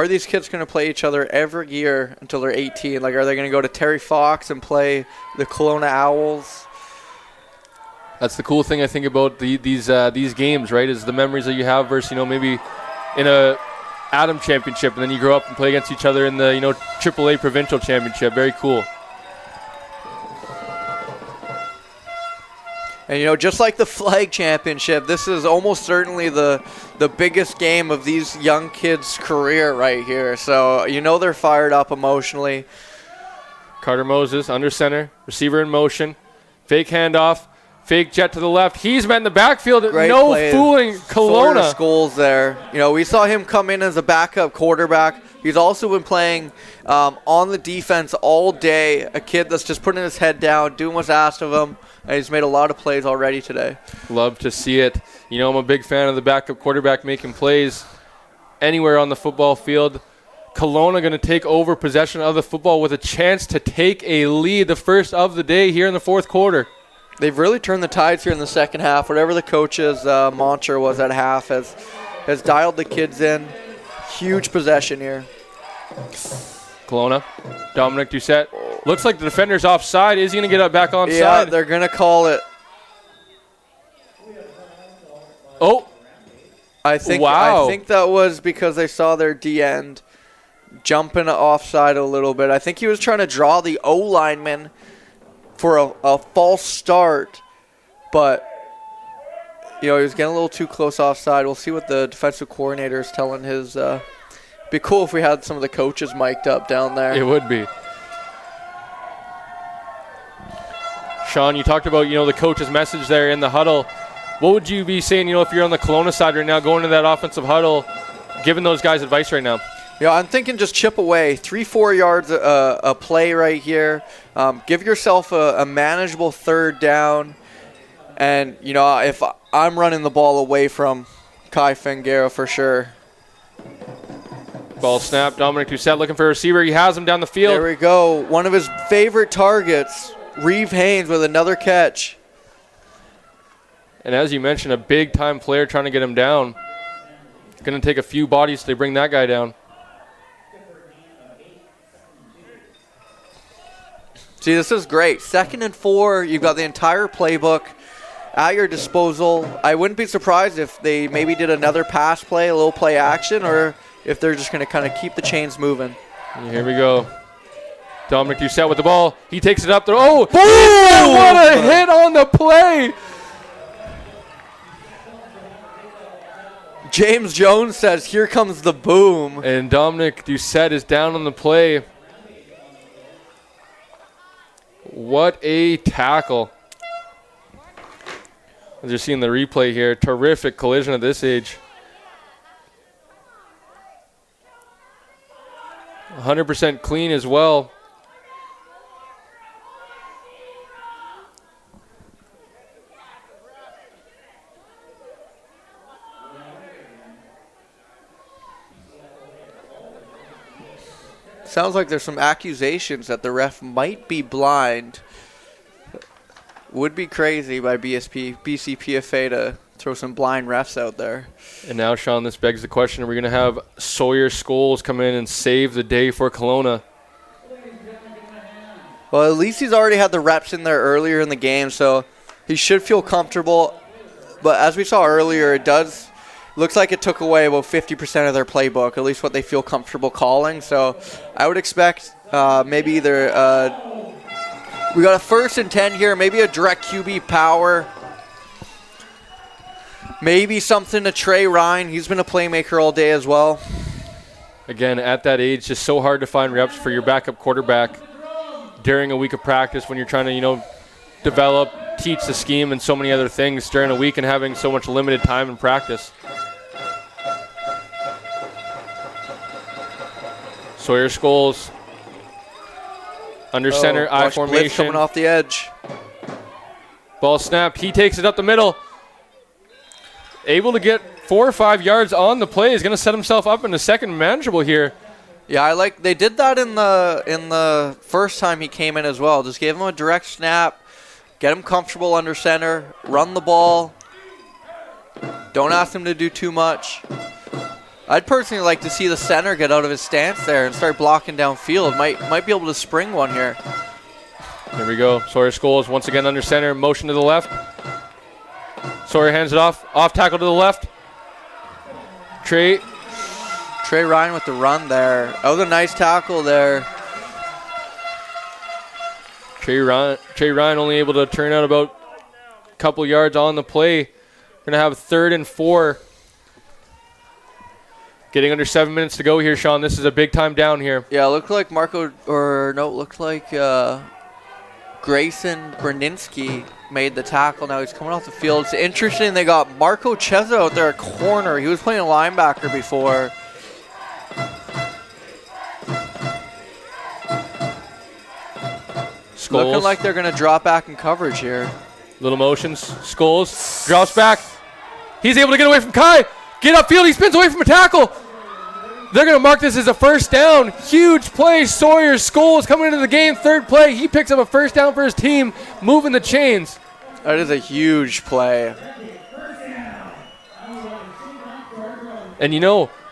these kids going to play each other every year until they're 18? Like, are they going to go to Terry Fox and play the Kelowna Owls? That's the cool thing I think about these games, right? Is the memories that you have versus maybe in a Adam championship, and then you grow up and play against each other in the AAA provincial championship. Very cool. And just like the flag championship, this is almost certainly the biggest game of these young kids' career right here. So they're fired up emotionally. Carter Moses under center, receiver in motion, fake handoff, fake jet to the left. He's met in the backfield. Great no play. fooling Colona. Schools there. We saw him come in as a backup quarterback. He's also been playing on the defense all day. A kid that's just putting his head down, doing what's asked of him. And he's made a lot of plays already today. Love to see it. I'm a big fan of the backup quarterback making plays anywhere on the football field. Colona going to take over possession of the football with a chance to take a lead, the first of the day here in the fourth quarter. They've really turned the tides here in the second half. Whatever the coach's mantra was at half has dialed the kids in. Huge possession here. Kelowna, Dominic Doucette. Looks like the defender's offside. Is he going to get up back onside? Yeah, they're going to call it. Oh. I think that was because they saw their D-end jumping offside a little bit. I think he was trying to draw the O-lineman for a false start, but he was getting a little too close offside. We'll see what the defensive coordinator is telling his. Be cool if we had some of the coaches mic'd up down there. It would be. Sean, you talked about the coach's message there in the huddle. What would you be saying if you're on the Kelowna side right now, going to that offensive huddle, giving those guys advice right now? I'm thinking just chip away. 3-4 yards a play right here. Give yourself a manageable third down. And, if I'm running the ball away from Kai Fingero for sure. Ball snap. Dominic Doucette looking for a receiver. He has him down the field. There we go. One of his favorite targets, Reeve Haynes with another catch. And as you mentioned, a big-time player trying to get him down. Going to take a few bodies to bring that guy down. See, this is great. 2nd and 4, you've got the entire playbook at your disposal. I wouldn't be surprised if they maybe did another pass play, a little play action, or if they're just going to kind of keep the chains moving. And here we go. Dominic Doucette with the ball. He takes it up there. Oh, boom! What a hit on the play! James Jones says, here comes the boom. And Dominic Doucette is down on the play. What a tackle. As you're seeing the replay here, terrific collision at this age. 100% clean as well. Sounds like there's some accusations that the ref might be blind. Would be crazy by BCPFA to throw some blind refs out there. And now, Sean, this begs the question, are we going to have Sawyer Scholes come in and save the day for Kelowna? Well, at least he's already had the reps in there earlier in the game, so he should feel comfortable. But as we saw earlier, looks like it took away about 50% of their playbook, at least what they feel comfortable calling. So I would expect maybe either we got a 1st and 10 here, maybe a direct QB power. Maybe something to Trey Ryan. He's been a playmaker all day as well. Again, at that age, just so hard to find reps for your backup quarterback during a week of practice when you're trying to, develop, teach the scheme and so many other things during a week and having so much limited time in practice. Sawyer Scholes under center, I formation. Coming off the edge. Ball snapped. He takes it up the middle. Able to get 4 or 5 yards on the play. Is going to set himself up in the second manageable here. Yeah, they did that in the first time he came in as well. Just gave him a direct snap, get him comfortable under center, run the ball. Don't ask him to do too much. I'd personally like to see the center get out of his stance there and start blocking downfield. Might be able to spring one here. Here we go. Sawyer Scholes once again under center, motion to the left. Sawyer hands it off tackle to the left. Trey Ryan with the run there. That was a nice tackle there. Trey Ryan only able to turn out about a couple yards on the play. We're going to have 3rd and 4. Getting under 7 minutes to go here, Sean. This is a big time down here. Yeah, it looked like Grayson Berninski made the tackle. Now he's coming off the field. It's interesting. They got Marco Chezza out there at corner. He was playing a linebacker before. Scholes. Looking like they're going to drop back in coverage here. Little motions. Scholes drops back. He's able to get away from Kai. Get upfield. He spins away from a tackle. They're going to mark this as a 1st down. Huge play. Sawyer Scholes coming into the game. 3rd play. He picks up a 1st down for his team, moving the chains. That is a huge play. And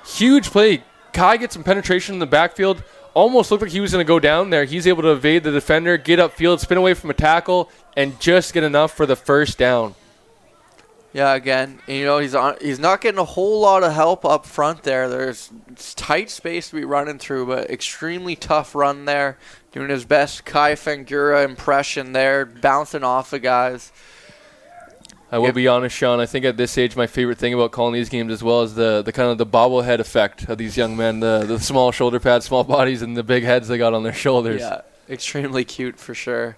huge play. Kai gets some penetration in the backfield. Almost looked like he was going to go down there. He's able to evade the defender, get upfield, spin away from a tackle, and just get enough for the 1st down. Yeah, again, he's not getting a whole lot of help up front there. There's tight space to be running through, but extremely tough run there. Doing his best Kai Fangura impression there, bouncing off the guys. I will be honest, Sean. I think at this age, my favorite thing about calling these games as well is the kind of the bobblehead effect of these young men, the small shoulder pads, small bodies, and the big heads they got on their shoulders. Yeah, extremely cute for sure.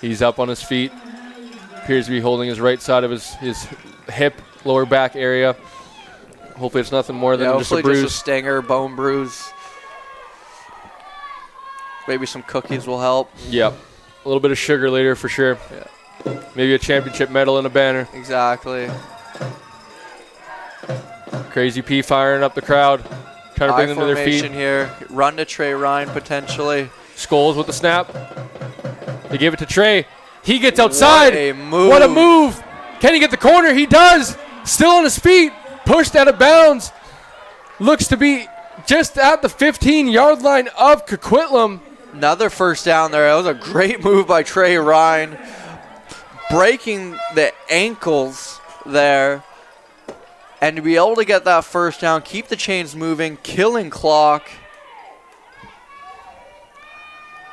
He's up on his feet. Appears to be holding his right side of his hip, lower back area. Hopefully it's nothing more than just a bruise. Just a stinger, bone bruise. Maybe some cookies will help. Yep. A little bit of sugar later for sure. Yeah. Maybe a championship medal and a banner. Exactly. Crazy P firing up the crowd. Trying to bring them to their feet. Here. Run to Trey Ryan potentially. Scholes with the snap. They give it to Trey. He gets outside. What a move. What a move. Can he get the corner? He does. Still on his feet. Pushed out of bounds. Looks to be just at the 15-yard line of Coquitlam. Another first down there. That was a great move by Trey Ryan. Breaking the ankles there. And to be able to get that first down, keep the chains moving, killing clock.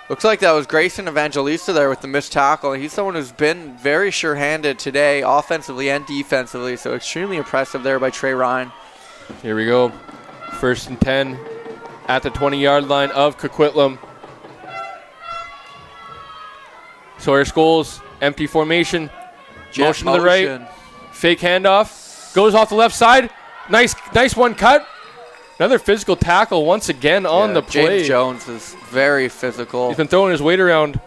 Looks like that was Grayson Evangelista there with the missed tackle. He's someone who's been very sure-handed today, offensively and defensively, so extremely impressive there by Trey Ryan. Here we go. 1st and 10 at the 20-yard line of Coquitlam. Sawyer Scholes, empty formation. Jet Motion to the right. Fake handoff. Goes off the left side. Nice one cut. Another physical tackle once again on the play. James Jones is very physical. He's been throwing his weight around.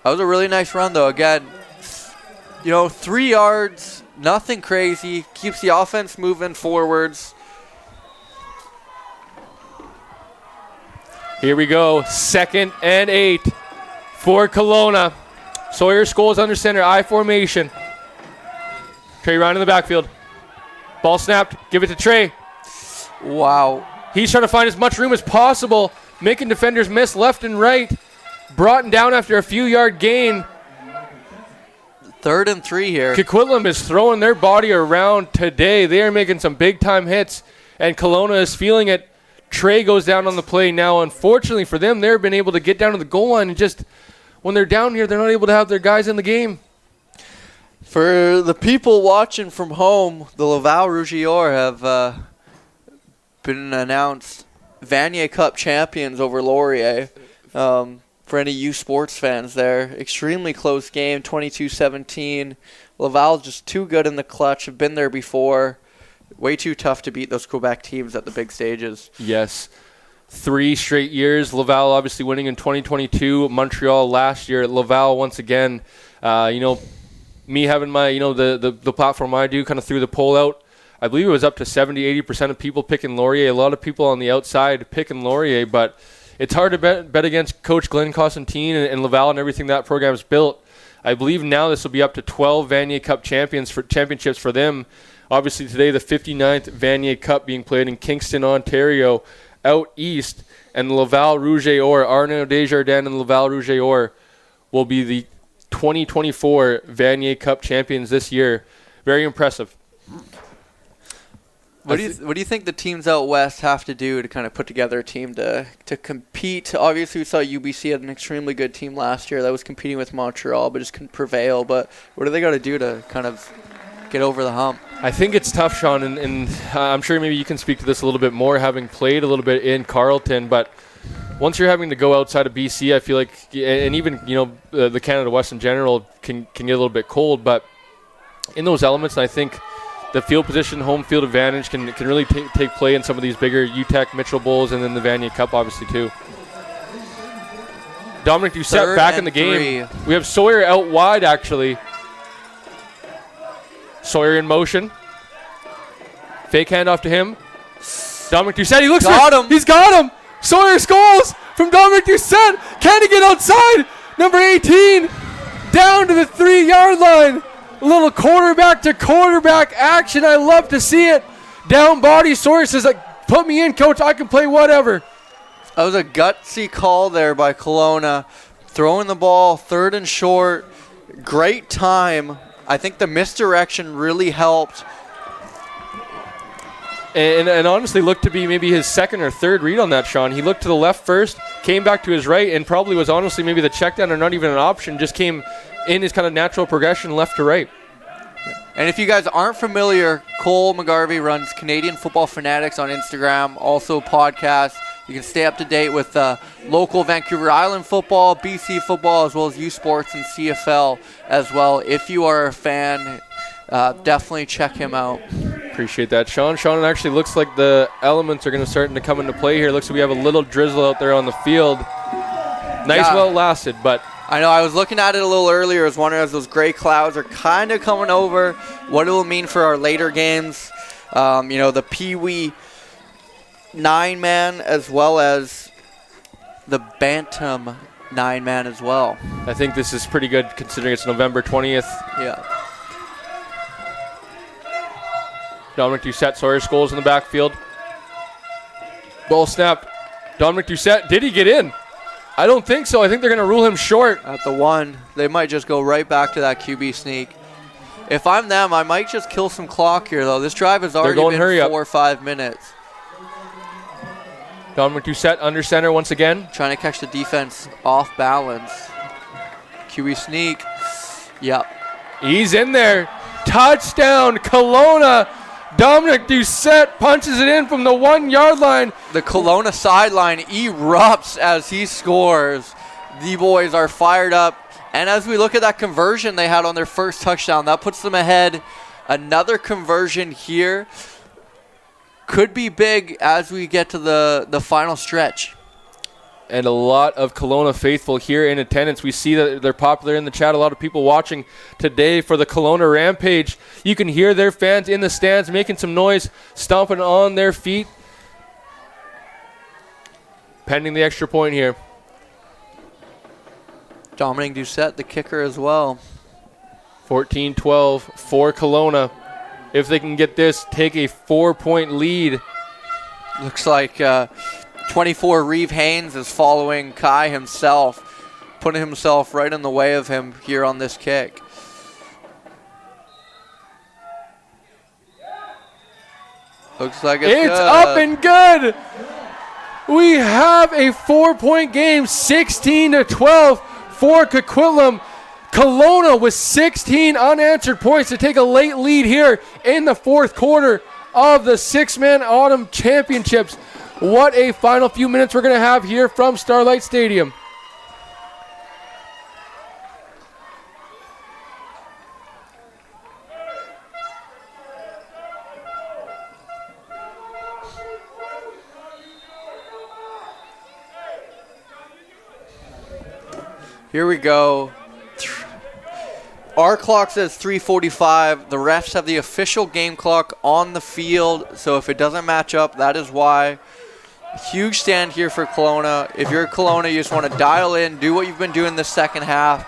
That was a really nice run, though. Again, 3 yards, nothing crazy. Keeps the offense moving forwards. Here we go. 2nd and 8 for Colona. Sawyer Scholes under center, I formation. Trey Ryan in the backfield. Ball snapped. Give it to Trey. Wow. He's trying to find as much room as possible, making defenders miss left and right. Brought down after a few-yard gain. 3rd and 3 here. Coquitlam is throwing their body around today. They are making some big-time hits, and Colona is feeling it. Trey goes down on the play now. Unfortunately for them, they've been able to get down to the goal line, and just when they're down here, they're not able to have their guys in the game. For the people watching from home, the Laval Rougier have been announced Vanier Cup champions over Laurier. For any U Sports fans there, extremely close game, 22-17. Laval's just too good in the clutch, have been there before. Way too tough to beat those Quebec teams at the big stages. Yes. 3 straight years. Laval obviously winning in 2022. Montreal last year. Laval once again. Me having my, the platform I do, kind of threw the poll out. I believe it was up to 70-80% of people picking Laurier. A lot of people on the outside picking Laurier, but it's hard to bet against Coach Glenn Constantine and Laval and everything that program's built. I believe now this will be up to 12 Vanier Cup championships for them. Obviously today the 59th Vanier Cup being played in Kingston, Ontario, out east, and Laval Rougier, Arnaud Desjardins and Laval Rougier will be the 2024 Vanier Cup champions this year. Very impressive. What do you think the teams out west have to do to kind of put together a team to compete? Obviously, we saw UBC had an extremely good team last year that was competing with Montreal, but just couldn't prevail. But what do they got to do to kind of get over the hump? I think it's tough, Sean, and I'm sure maybe you can speak to this a little bit more, having played a little bit in Carleton. But once you're having to go outside of BC, I feel like, and even the Canada West in general can get a little bit cold. But in those elements, I think the field position, home field advantage can really take play in some of these bigger UTEC, Mitchell Bowls, and then the Vanier Cup, obviously, too. Dominic Doucette back in the game. 3. We have Sawyer out wide, actually. Sawyer in motion. Fake handoff to him. Dominic Doucette, he looks got him. He's got him. Sawyer scores from Dominic Doucette. Can he get outside? Number 18 down to the 3-yard line. A little quarterback to quarterback action. I love to see it. Down body. Sawyer says, put me in, coach. I can play whatever. That was a gutsy call there by Colona. Throwing the ball, 3rd and short. Great time. I think the misdirection really helped. And honestly looked to be maybe his 2nd or 3rd read on that, Sean. He looked to the left first, came back to his right, and probably was honestly maybe the check down or not even an option, just came in his kind of natural progression left to right. And if you guys aren't familiar, Cole McGarvey runs Canadian Football Fanatics on Instagram, also podcast. You can stay up to date with local Vancouver Island football, BC football, as well as U Sports and CFL as well. If you are a fan, definitely check him out. Appreciate that, Sean. Sean, it actually looks like the elements are going to start to come into play here. Looks like we have a little drizzle out there on the field. Nice, Yeah. well lasted, but I know, I was looking at it a little earlier. I was wondering as those gray clouds are kind of coming over, what it will mean for our later games. The Pee Wee 9-man as well as the Bantam 9-man as well. I think this is pretty good considering it's November 20th. Yeah. Dominic Doucette, Sawyer Scholes in the backfield. Ball snapped. Dominic Doucette, did he get in? I don't think so. I think they're going to rule him short. At the 1, they might just go right back to that QB sneak. If I'm them, I might just kill some clock here, though. This drive has already been 4 or 5 minutes. Dominic Doucette under center once again. Trying to catch the defense off balance. QB sneak. Yep. He's in there. Touchdown, Colona. Dominic Doucette punches it in from the 1-yard line. The Colona sideline erupts as he scores. The boys are fired up. And as we look at that conversion they had on their first touchdown, that puts them ahead. Another conversion here could be big as we get to the final stretch. And a lot of Kelowna faithful here in attendance. We see that they're popular in the chat. A lot of people watching today for the Kelowna Rampage. You can hear their fans in the stands making some noise, stomping on their feet. Pending the extra point here. Dominic Doucette, the kicker as well. 14-12 for Kelowna. If they can get this, take a 4-point lead. Looks like 24 Reeve Haynes is following Kai himself, putting himself right in the way of him here on this kick. Looks like it's good. Up and good. We have a 4-point game, 16-12 for Coquitlam. Colona with 16 unanswered points to take a late lead here in the fourth quarter of the six-man autumn championships. What a final few minutes we're going to have here from Starlight Stadium. Here we go. Our clock says 3:45. The refs have the official game clock on the field, so if it doesn't match up, that is why. Huge stand here for Kelowna. If you're Kelowna, you just want to dial in, do what you've been doing this second half.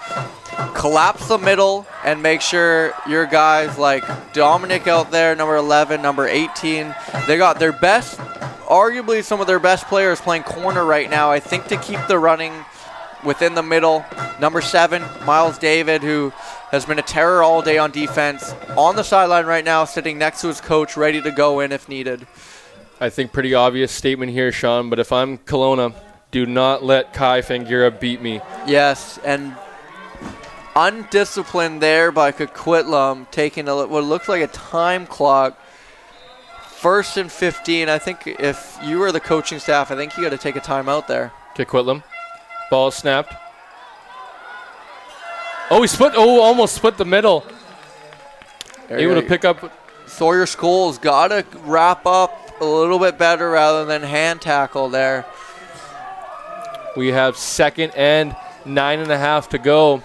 Collapse the middle and make sure your guys like Dominic out there, number 11, number 18. They got their best, arguably some of their best players playing corner right now, I think, to keep the running within the middle. Number 7, Miles David, who has been a terror all day on defense, on the sideline right now, sitting next to his coach, ready to go in if needed. I think pretty obvious statement here, Sean, but if I'm Kelowna, do not let Kai Fangira beat me. Yes, and undisciplined there by Coquitlam, taking what looks like a time clock. 1st and 15. I think if you were the coaching staff, I think you got to take a timeout there. Coquitlam. Ball snapped. Oh, almost split the middle. Able to pick up. Sawyer Scholes got to wrap up a little bit better rather than hand tackle there. We have 2nd and 9.5 to go.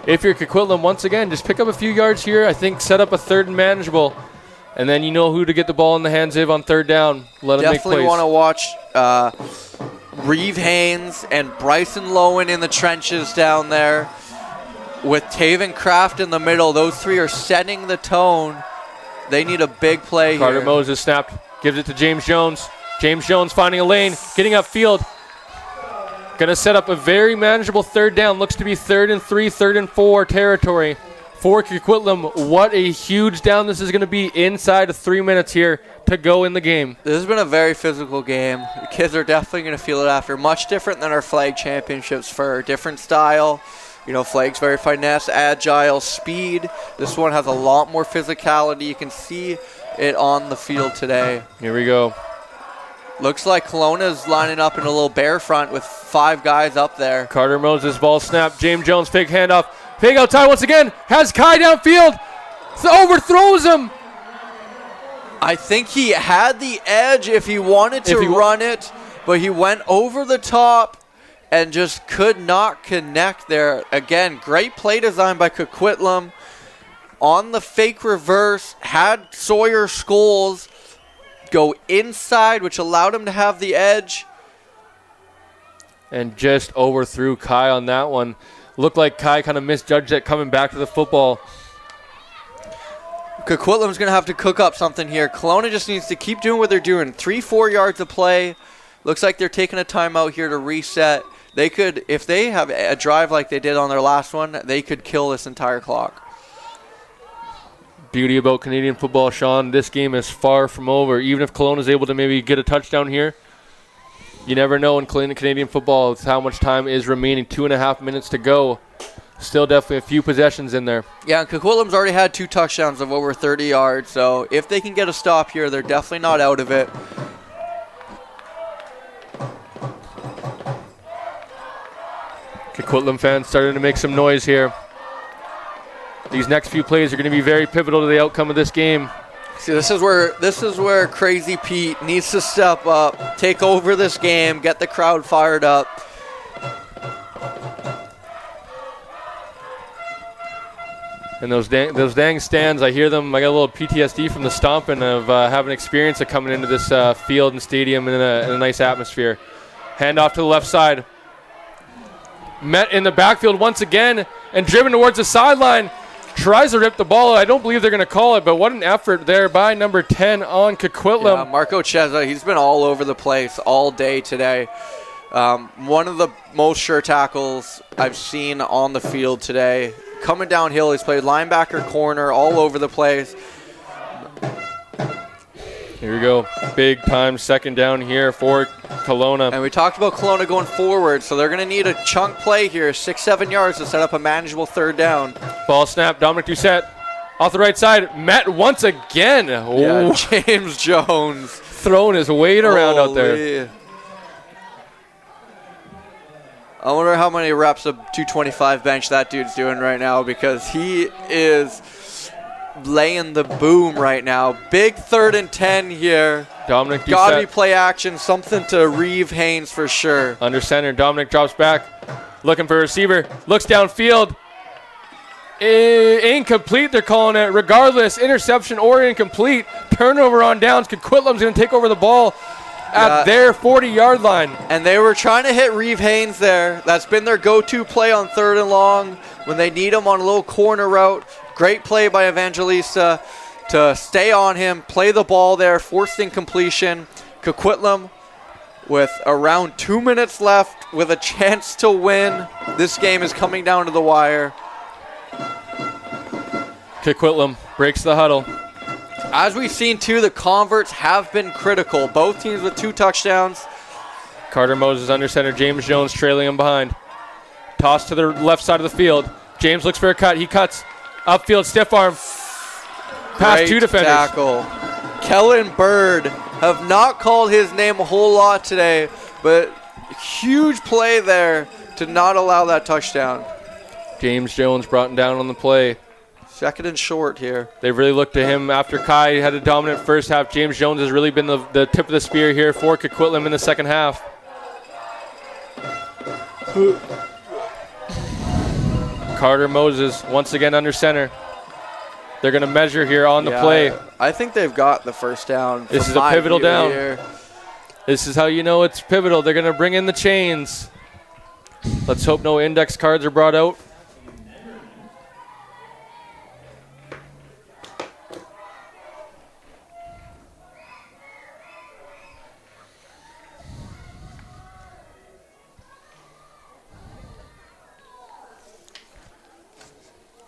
If you're Coquitlam, once again, just pick up a few yards here. I think set up a 3rd and manageable. And then you know who to get the ball in the hands of on 3rd down. Let them make plays. Definitely want to watch Reeve Haynes and Bryson Lowen in the trenches down there. With Taven Kraft in the middle, those three are setting the tone. They need a big play here. Carter Moses snapped, gives it to James Jones. James Jones finding a lane, getting upfield. Going to set up a very manageable 3rd down. Looks to be 3rd and 3, 3rd and 4 territory for Coquitlam. What a huge down this is going to be inside of 3 minutes here to go in the game. This has been a very physical game. The kids are definitely going to feel it after. Much different than our flag championships for a different style. You know, flag's very finesse, agile, speed. This one has a lot more physicality. You can see it on the field today. Here we go. Looks like Kelowna's lining up in a little bear front with 5 guys up there. Carter Moses, ball snap. James Jones, fake handoff. Fake outside once again. Has Kai downfield. Overthrows him. I think he had the edge if he wanted to run it, but he went over the top and just could not connect there. Again, great play design by Coquitlam. On the fake reverse, had Sawyer Scholes go inside, which allowed him to have the edge. And just overthrew Kai on that one. Looked like Kai kind of misjudged it coming back to the football. Coquitlam's going to have to cook up something here. Kelowna just needs to keep doing what they're doing. 3-4 yards of play. Looks like they're taking a timeout here to reset. They could, if they have a drive like they did on their last one, they could kill this entire clock. Beauty about Canadian football, Sean, this game is far from over. Even if Kelowna is able to maybe get a touchdown here, you never know in Canadian football how much time is remaining. 2.5 minutes to go. Still definitely a few possessions in there. Yeah, and Coquitlam's already had 2 touchdowns of over 30 yards, so if they can get a stop here, they're definitely not out of it. Coquitlam fans starting to make some noise here. These next few plays are going to be very pivotal to the outcome of this game. See, this is where Crazy Pete needs to step up, take over this game, get the crowd fired up. And those dang stands, I hear them. I got a little PTSD from the stomping of having experience of coming into this field and stadium in a nice atmosphere. Hand off to the left side. Met in the backfield once again and driven towards the sideline. Tries to rip the ball. I don't believe they're going to call it, but what an effort there by number 10 on Coquitlam. Yeah, Marco Cheza, he's been all over the place all day today. One of the most sure tackles I've seen on the field today. Coming downhill, he's played linebacker, corner, all over the place. Here we go. Big time second down here for Colona. And we talked about Kelowna going forward, so they're going to need a chunk play here, 6-7 yards to set up a manageable third down. Ball snap, Dominic Doucette off the right side. Met once again. Yeah, James Jones. Throwing his weight around out there. Holy. I wonder how many reps of 225 bench that dude's doing right now, because he is laying the boom right now. Big 3rd and 10 here. Dominic Doucette. Gotta be play action, something to Reeve Haynes for sure. Under center, Dominic drops back, looking for a receiver, looks downfield. Incomplete, they're calling it. Regardless, interception or incomplete. Turnover on downs. Coquitlam's going to take over the ball at their 40-yard line. And they were trying to hit Reeve Haynes there. That's been their go-to play on 3rd and long when they need him on a little corner route. Great play by Evangelista to stay on him, play the ball there, forced incompletion. Coquitlam with around 2 minutes left with a chance to win. This game is coming down to the wire. Coquitlam breaks the huddle. As we've seen, too, the converts have been critical. Both teams with 2 touchdowns. Carter Moses under center. James Jones trailing him behind. Toss to the left side of the field. James looks for a cut. He cuts. Upfield, stiff arm. Past 2 defenders. Tackle. Kellen Bird have not called his name a whole lot today, but huge play there to not allow that touchdown. James Jones brought him down on the play. 2nd and short here. They really looked to him after Kai had a dominant first half. James Jones has really been the tip of the spear here for Coquitlam in the second half. Carter Moses once again under center. They're going to measure here on the play. I think they've got the first down. This is a pivotal down. Here. This is how you know it's pivotal. They're going to bring in the chains. Let's hope no index cards are brought out.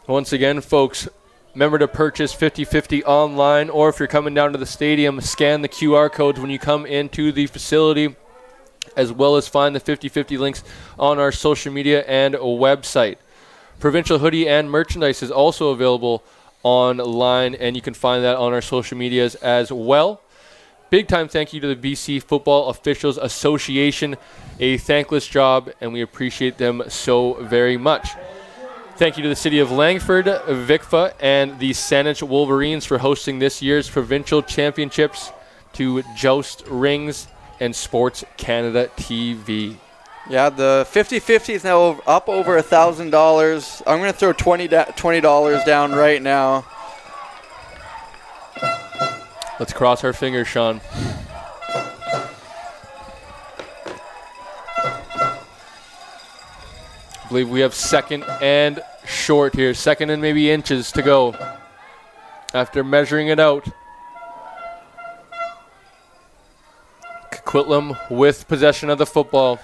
Once again, folks, remember to purchase 50/50 online, or if you're coming down to the stadium, scan the QR codes when you come into the facility, as well as find the 50/50 links on our social media and website. Provincial hoodie and merchandise is also available online, and you can find that on our social medias as well. Big time thank you to the BC Football Officials Association, a thankless job, and we appreciate them so very much. Thank you to the City of Langford, VICFA, and the Saanich Wolverines for hosting this year's Provincial Championships, to Joust Rings and Sports Canada TV. Yeah, the 50/50 is now up over $1,000. I'm going to throw $20 down right now. Let's cross our fingers, Sean. I believe we have 2nd and short here. 2nd and maybe inches to go. after measuring it out. Coquitlam with possession of the football.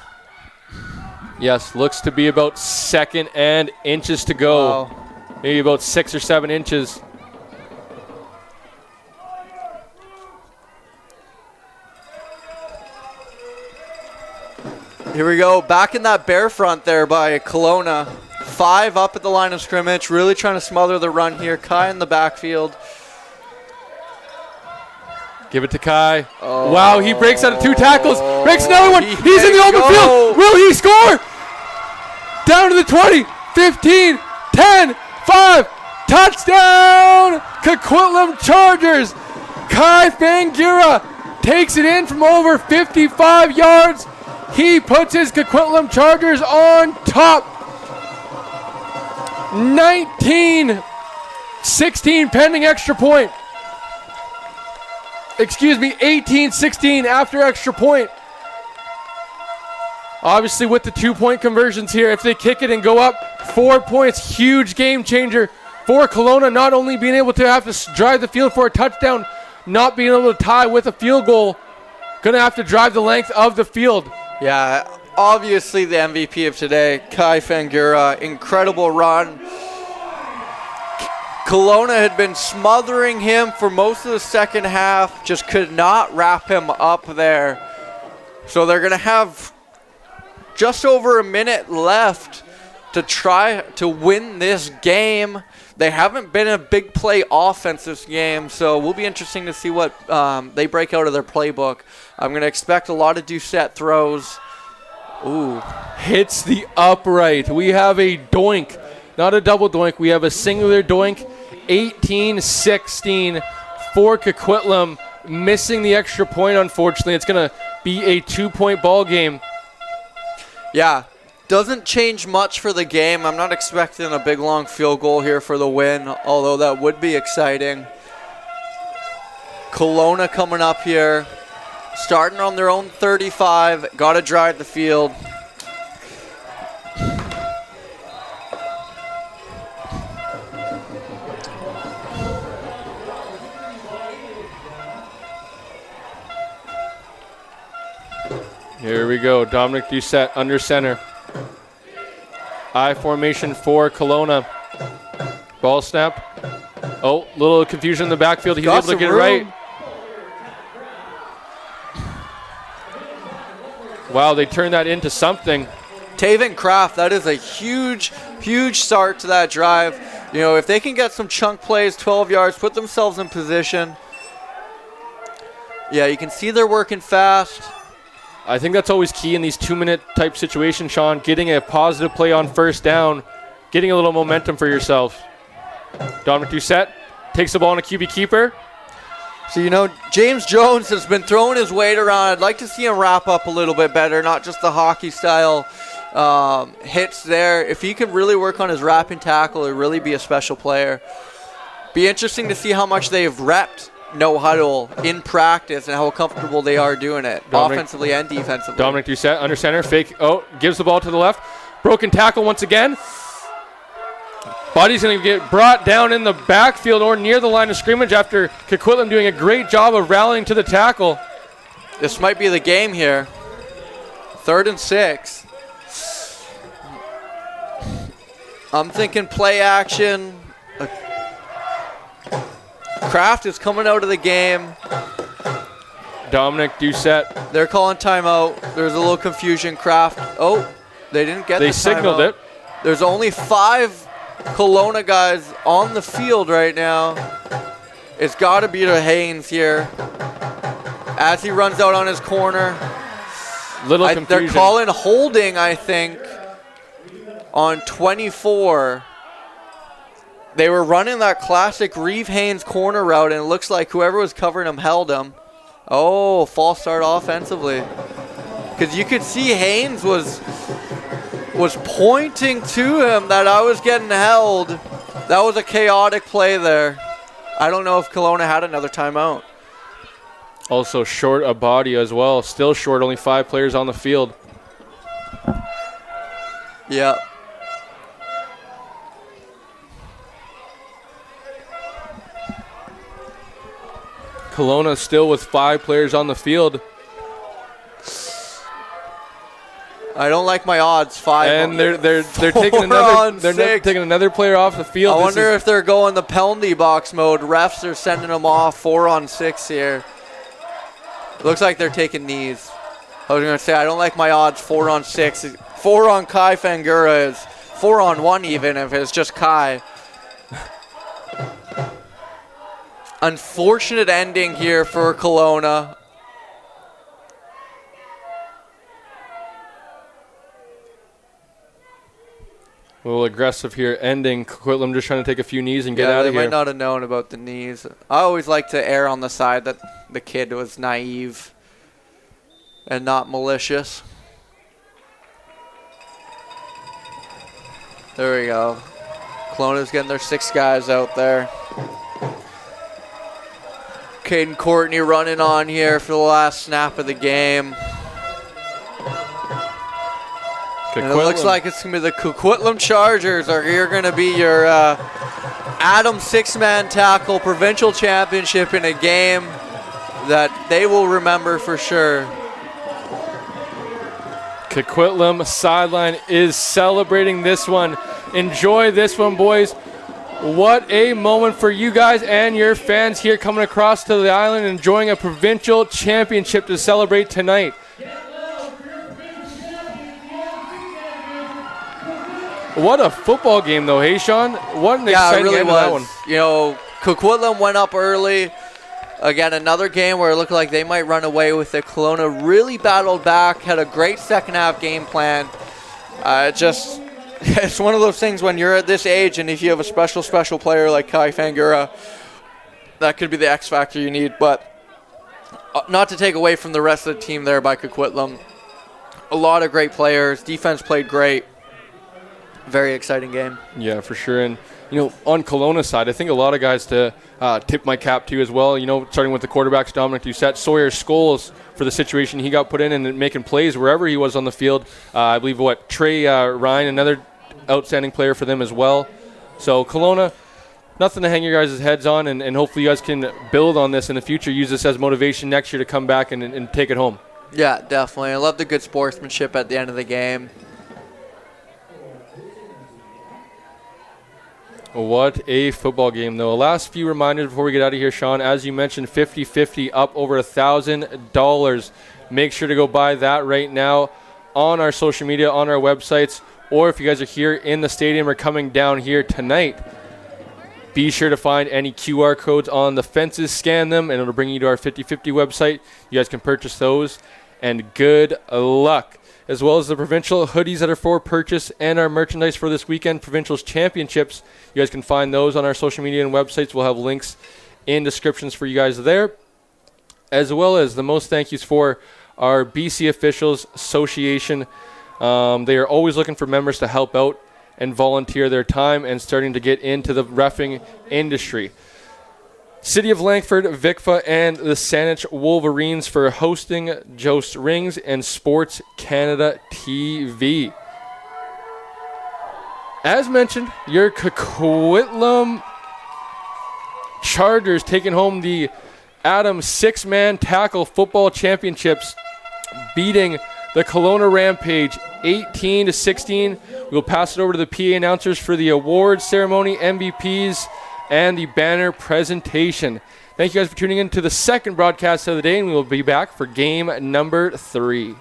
Yes, looks to be about second and inches to go. Wow. Maybe about 6 or 7 inches. Here we go. Back in that bear front there by Colona. 5 up at the line of scrimmage. Really trying to smother the run here. Kai in the backfield. Give it to Kai. Oh. Wow, he breaks out of 2 tackles. Breaks another one. He He's in the may open go. field. Will he score? Down to the 20, 15, 10, 5. Touchdown! Coquitlam Chargers. Kai Fangira takes it in from over 55 yards. He puts his Coquitlam Chargers on top. 19-16 pending extra point. Excuse me, 18-16 after extra point. Obviously with the 2-point conversions here, if they kick it and go up 4 points, huge game changer for Colona, not only being able to have to drive the field for a touchdown, not being able to tie with a field goal, gonna have to drive the length of the field. Yeah, obviously the MVP of today, Kai Fangura, incredible run. Colona had been smothering him for most of the second half, just could not wrap him up there. So they're gonna have just over a minute left to try to win this game. They haven't been a big play offense this game, so will be interesting to see what they break out of their playbook. I'm going to expect a lot of Doucette throws. Ooh. Hits the upright. We have a doink, not a double doink. We have a singular doink. 18-16 for Coquitlam, missing the extra point, unfortunately. It's going to be a 2-point ball game. Yeah, doesn't change much for the game. I'm not expecting a big, long field goal here for the win, although that would be exciting. Colona coming up here, starting on their own 35. Got to drive the field. Here we go. Dominic Doucette under center. I formation for Colona. Ball snap. Oh, little confusion in the backfield. He's able to get it right. Wow, they turned that into something. Taven Kraft, that is a huge, huge start to that drive. You know, if they can get some chunk plays, 12 yards, put themselves in position. Yeah, you can see they're working fast. I think that's always key in these 2-minute type situations, Sean. Getting a positive play on first down, getting a little momentum for yourself. Dominic Doucette takes the ball on a QB keeper. So, you know, James Jones has been throwing his weight around. I'd like to see him wrap up a little bit better, not just the hockey style hits there. If he could really work on his wrapping tackle, he'd really be a special player. Be interesting to see how much they've repped no huddle in practice and how comfortable they are doing it, offensively and defensively. Dominic Doucette under center, fake. Oh, gives the ball to the left. Broken tackle once again. Body's going to get brought down in the backfield or near the line of scrimmage after Coquitlam doing a great job of rallying to the tackle. This might be the game here. 3rd and 6. I'm thinking play action. Kraft is coming out of the game. Dominic Doucette. They're calling timeout. There's a little confusion. Kraft. Oh, they didn't get the timeout. They signaled it. There's only 5 Colona guys on the field right now. It's got to be to Haynes here. As he runs out on his corner. Little confusion. They're calling holding, I think, on 24. They were running that classic Reeve Haynes corner route, and it looks like whoever was covering him held him. Oh, false start offensively. Because you could see Haynes was pointing to him that I was getting held. That was a chaotic play there. I don't know if Kelowna had another timeout. Also short a body as well. Still short, only 5 players on the field. Yeah. Colona still with 5 players on the field. I don't like my odds. 5. And they're taking another player off the field. I wonder if they're going the penalty box mode. Refs are sending them off 4 on 6 here. Looks like they're taking knees. I was going to say, I don't like my odds 4 on 6. 4 on Kai Fangura is 4 on 1 even if it's just Kai. Unfortunate ending here for Colona. A little aggressive here, ending. Coquitlam just trying to take a few knees and get out of here. They might not have known about the knees. I always like to err on the side that the kid was naive and not malicious. There we go. Kelowna's getting their 6 guys out there. Caden Courtney running on here for the last snap of the game. And it looks like it's going to be the Coquitlam Chargers are here going to be your Adam 6-man tackle provincial championship in a game that they will remember for sure. Coquitlam sideline is celebrating this one. Enjoy this one, boys. What a moment for you guys and your fans here coming across to the island, enjoying a provincial championship to celebrate tonight. What a football game, though, hey, Sean? What an exciting really end to that one. You know, Coquitlam went up early. Again, another game where it looked like they might run away with it. Kelowna really battled back, had a great second-half game plan. It's one of those things when you're at this age and if you have a special player like Kai Fangura, that could be the X factor you need. But not to take away from the rest of the team there by Coquitlam. A lot of great players. Defense played great. Very exciting game. Yeah, for sure. And, you know, on Kelowna's side, I think a lot of guys to tip my cap to as well. You know, starting with the quarterbacks, Dominic Doucette, Sawyer Scholes for the situation he got put in and making plays wherever he was on the field. I believe, Trey Ryan, another outstanding player for them as well. So, Kelowna, nothing to hang your guys' heads on, and hopefully you guys can build on this in the future, use this as motivation next year to come back and take it home. Yeah, definitely. I love the good sportsmanship at the end of the game. What a football game, though. Last few reminders before we get out of here, Sean. As you mentioned, 50-50 up over $1,000. Make sure to go buy that right now on our social media, on our websites, or if you guys are here in the stadium or coming down here tonight, be sure to find any QR codes on the fences, scan them, and it'll bring you to our 50-50 website. You guys can purchase those, and good luck. As well as the provincial hoodies that are for purchase and our merchandise for this weekend, Provincials Championships. You guys can find those on our social media and websites. We'll have links in descriptions for you guys there. As well as the most thank yous for our BC Officials Association. They are always looking for members to help out and volunteer their time and starting to get into the reffing industry. City of Langford, VICFA, and the Saanich Wolverines for hosting Jost Rings and Sports Canada TV. As mentioned, your Coquitlam Chargers taking home the Adam 6-man tackle football championships, beating the Colona Rampage 18-16. We'll pass it over to the PA announcers for the awards ceremony, MVPs, and the banner presentation. Thank you guys for tuning in to the second broadcast of the day, and we will be back for game number 3.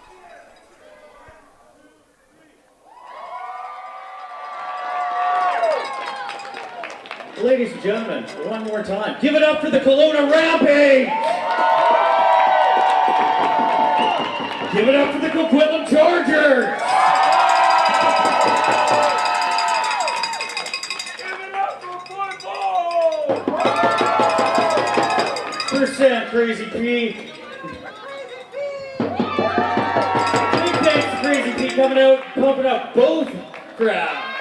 Ladies and gentlemen, one more time, give it up for the Colona Rampage! Give it up for the Coquitlam Chargers! Percent Crazy P. Big thanks to Crazy P coming out, pumping up both crowds.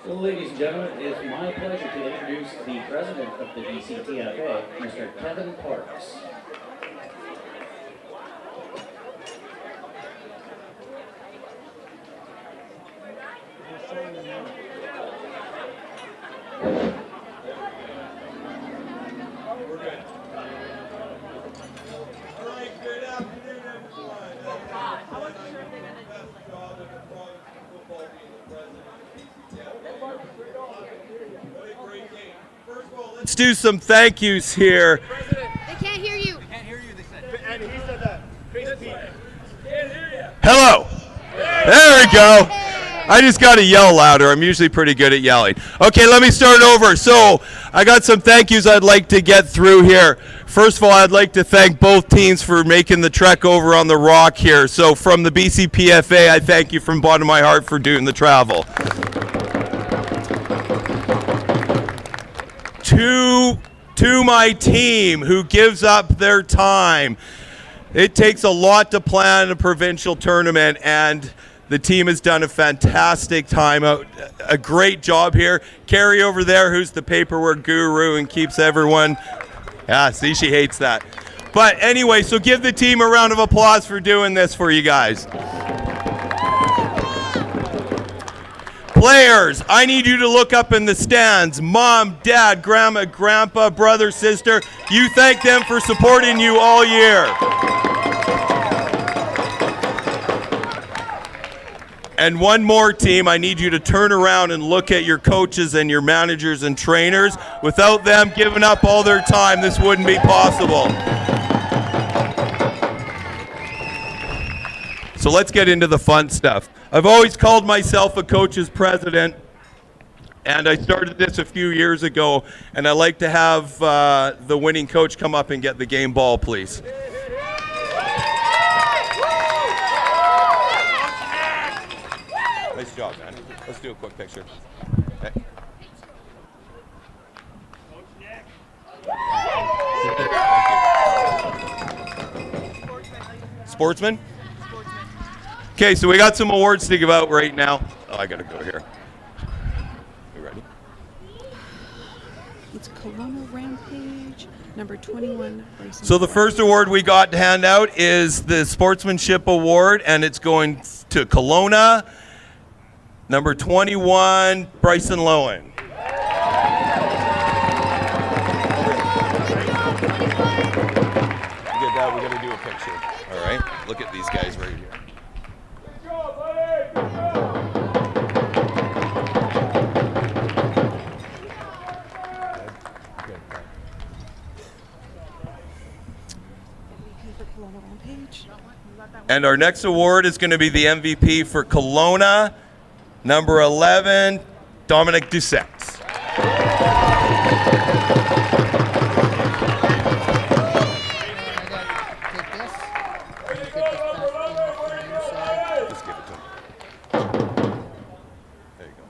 Ladies and gentlemen, it is my pleasure to introduce the president of the BCPFA, Mr. Kevin Parks. Let's do some thank yous here. They can't hear you. Hello. There we go. I just got to yell louder. I'm usually pretty good at yelling. Okay, let me start over. So I got some thank yous I'd like to get through here. First of all, I'd like to thank both teams for making the trek over on the rock here. So from the BCPFA, I thank you from the bottom of my heart for doing the travel. To my team who gives up their time. It takes a lot to plan a provincial tournament, and the team has done a fantastic time out, a great job here. Carrie over there, who's the paperwork guru and keeps everyone, see, she hates that. But anyway, so give the team a round of applause for doing this for you guys. Players, I need you to look up in the stands. Mom, dad, grandma, grandpa, brother, sister. You thank them for supporting you all year. And one more, team, I need you to turn around and look at your coaches and your managers and trainers. Without them giving up all their time, this wouldn't be possible. So let's get into the fun stuff. I've always called myself a coach's president, and I started this a few years ago, and I like to have the winning coach come up and get the game ball, please. Nice job, man. Let's do a quick picture. Okay. Sportsman? Okay, so we got some awards to give out right now. Oh, I gotta go here. You ready? It's Colona Rampage, number 21. So the first award we got to hand out is the Sportsmanship Award, and it's going to Colona, number 21, Bryson Lowen. Get that, we gotta do a picture. All right, look at these guys right here. And our next award is going to be the MVP for Colona, number 11, Dominic Doucette. Just give it to him. There you go.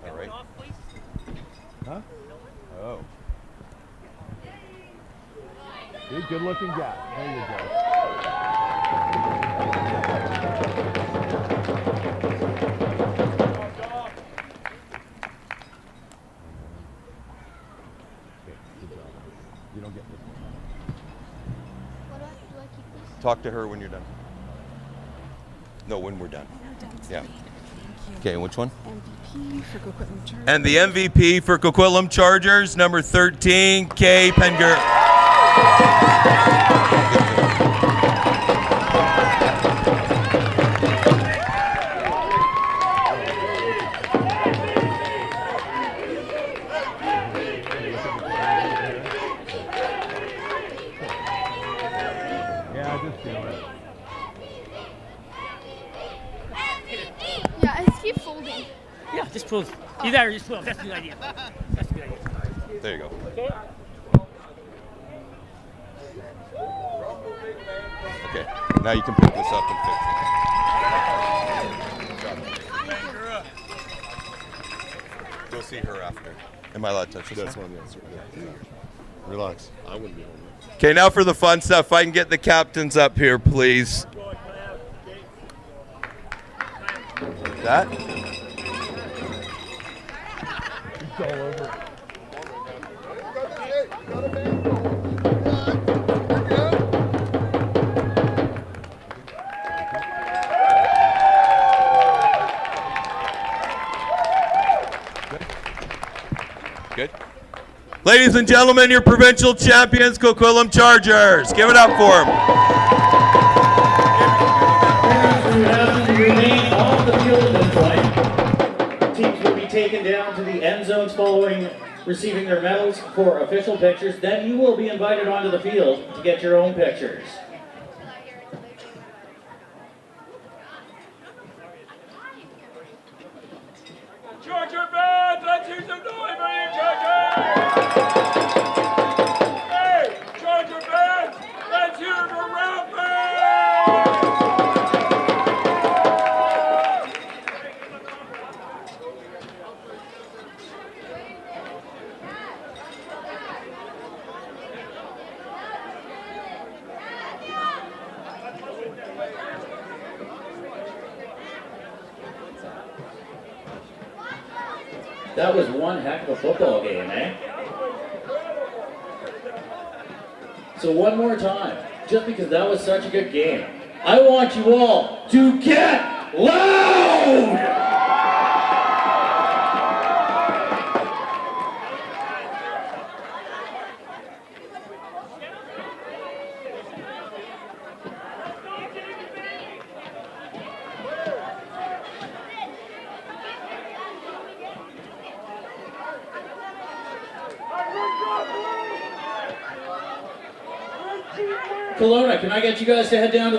All right. Huh? Oh. Good looking guy. There you go. You don't get this one. Do I keep this? Talk to her when you're done. No, when we're done. Yeah. Okay, which one? MVP for Coquitlam Chargers. And the MVP for Coquitlam Chargers, number 13, Kay Penger. Yeah, I just keep folding. Yeah, just pull. Either just pull. That's a good idea. That's a good idea. There you go. Okay, now you can pick this up and fix it. Go see her after. Am I allowed to touch this? That's one, yes. Relax. I wouldn't be home. Okay, now for the fun stuff. If I can get the captains up here, please. That? Good. Ladies and gentlemen, your provincial champions, Coquitlam Chargers. Give it up for them. Who happen to remain off the field at this point. Teams will be taken down to the end zones following receiving their medals for official pictures. Then you will be invited onto the field to get your own pictures. Charger fans, let's hear some noise for you, Chargers! Hey, Charger fans, let's hear it for Rampage! That was one heck of a football game, eh? So one more time, just because that was such a good game, I want you all to get loud! Colona, can I get you guys to head down to the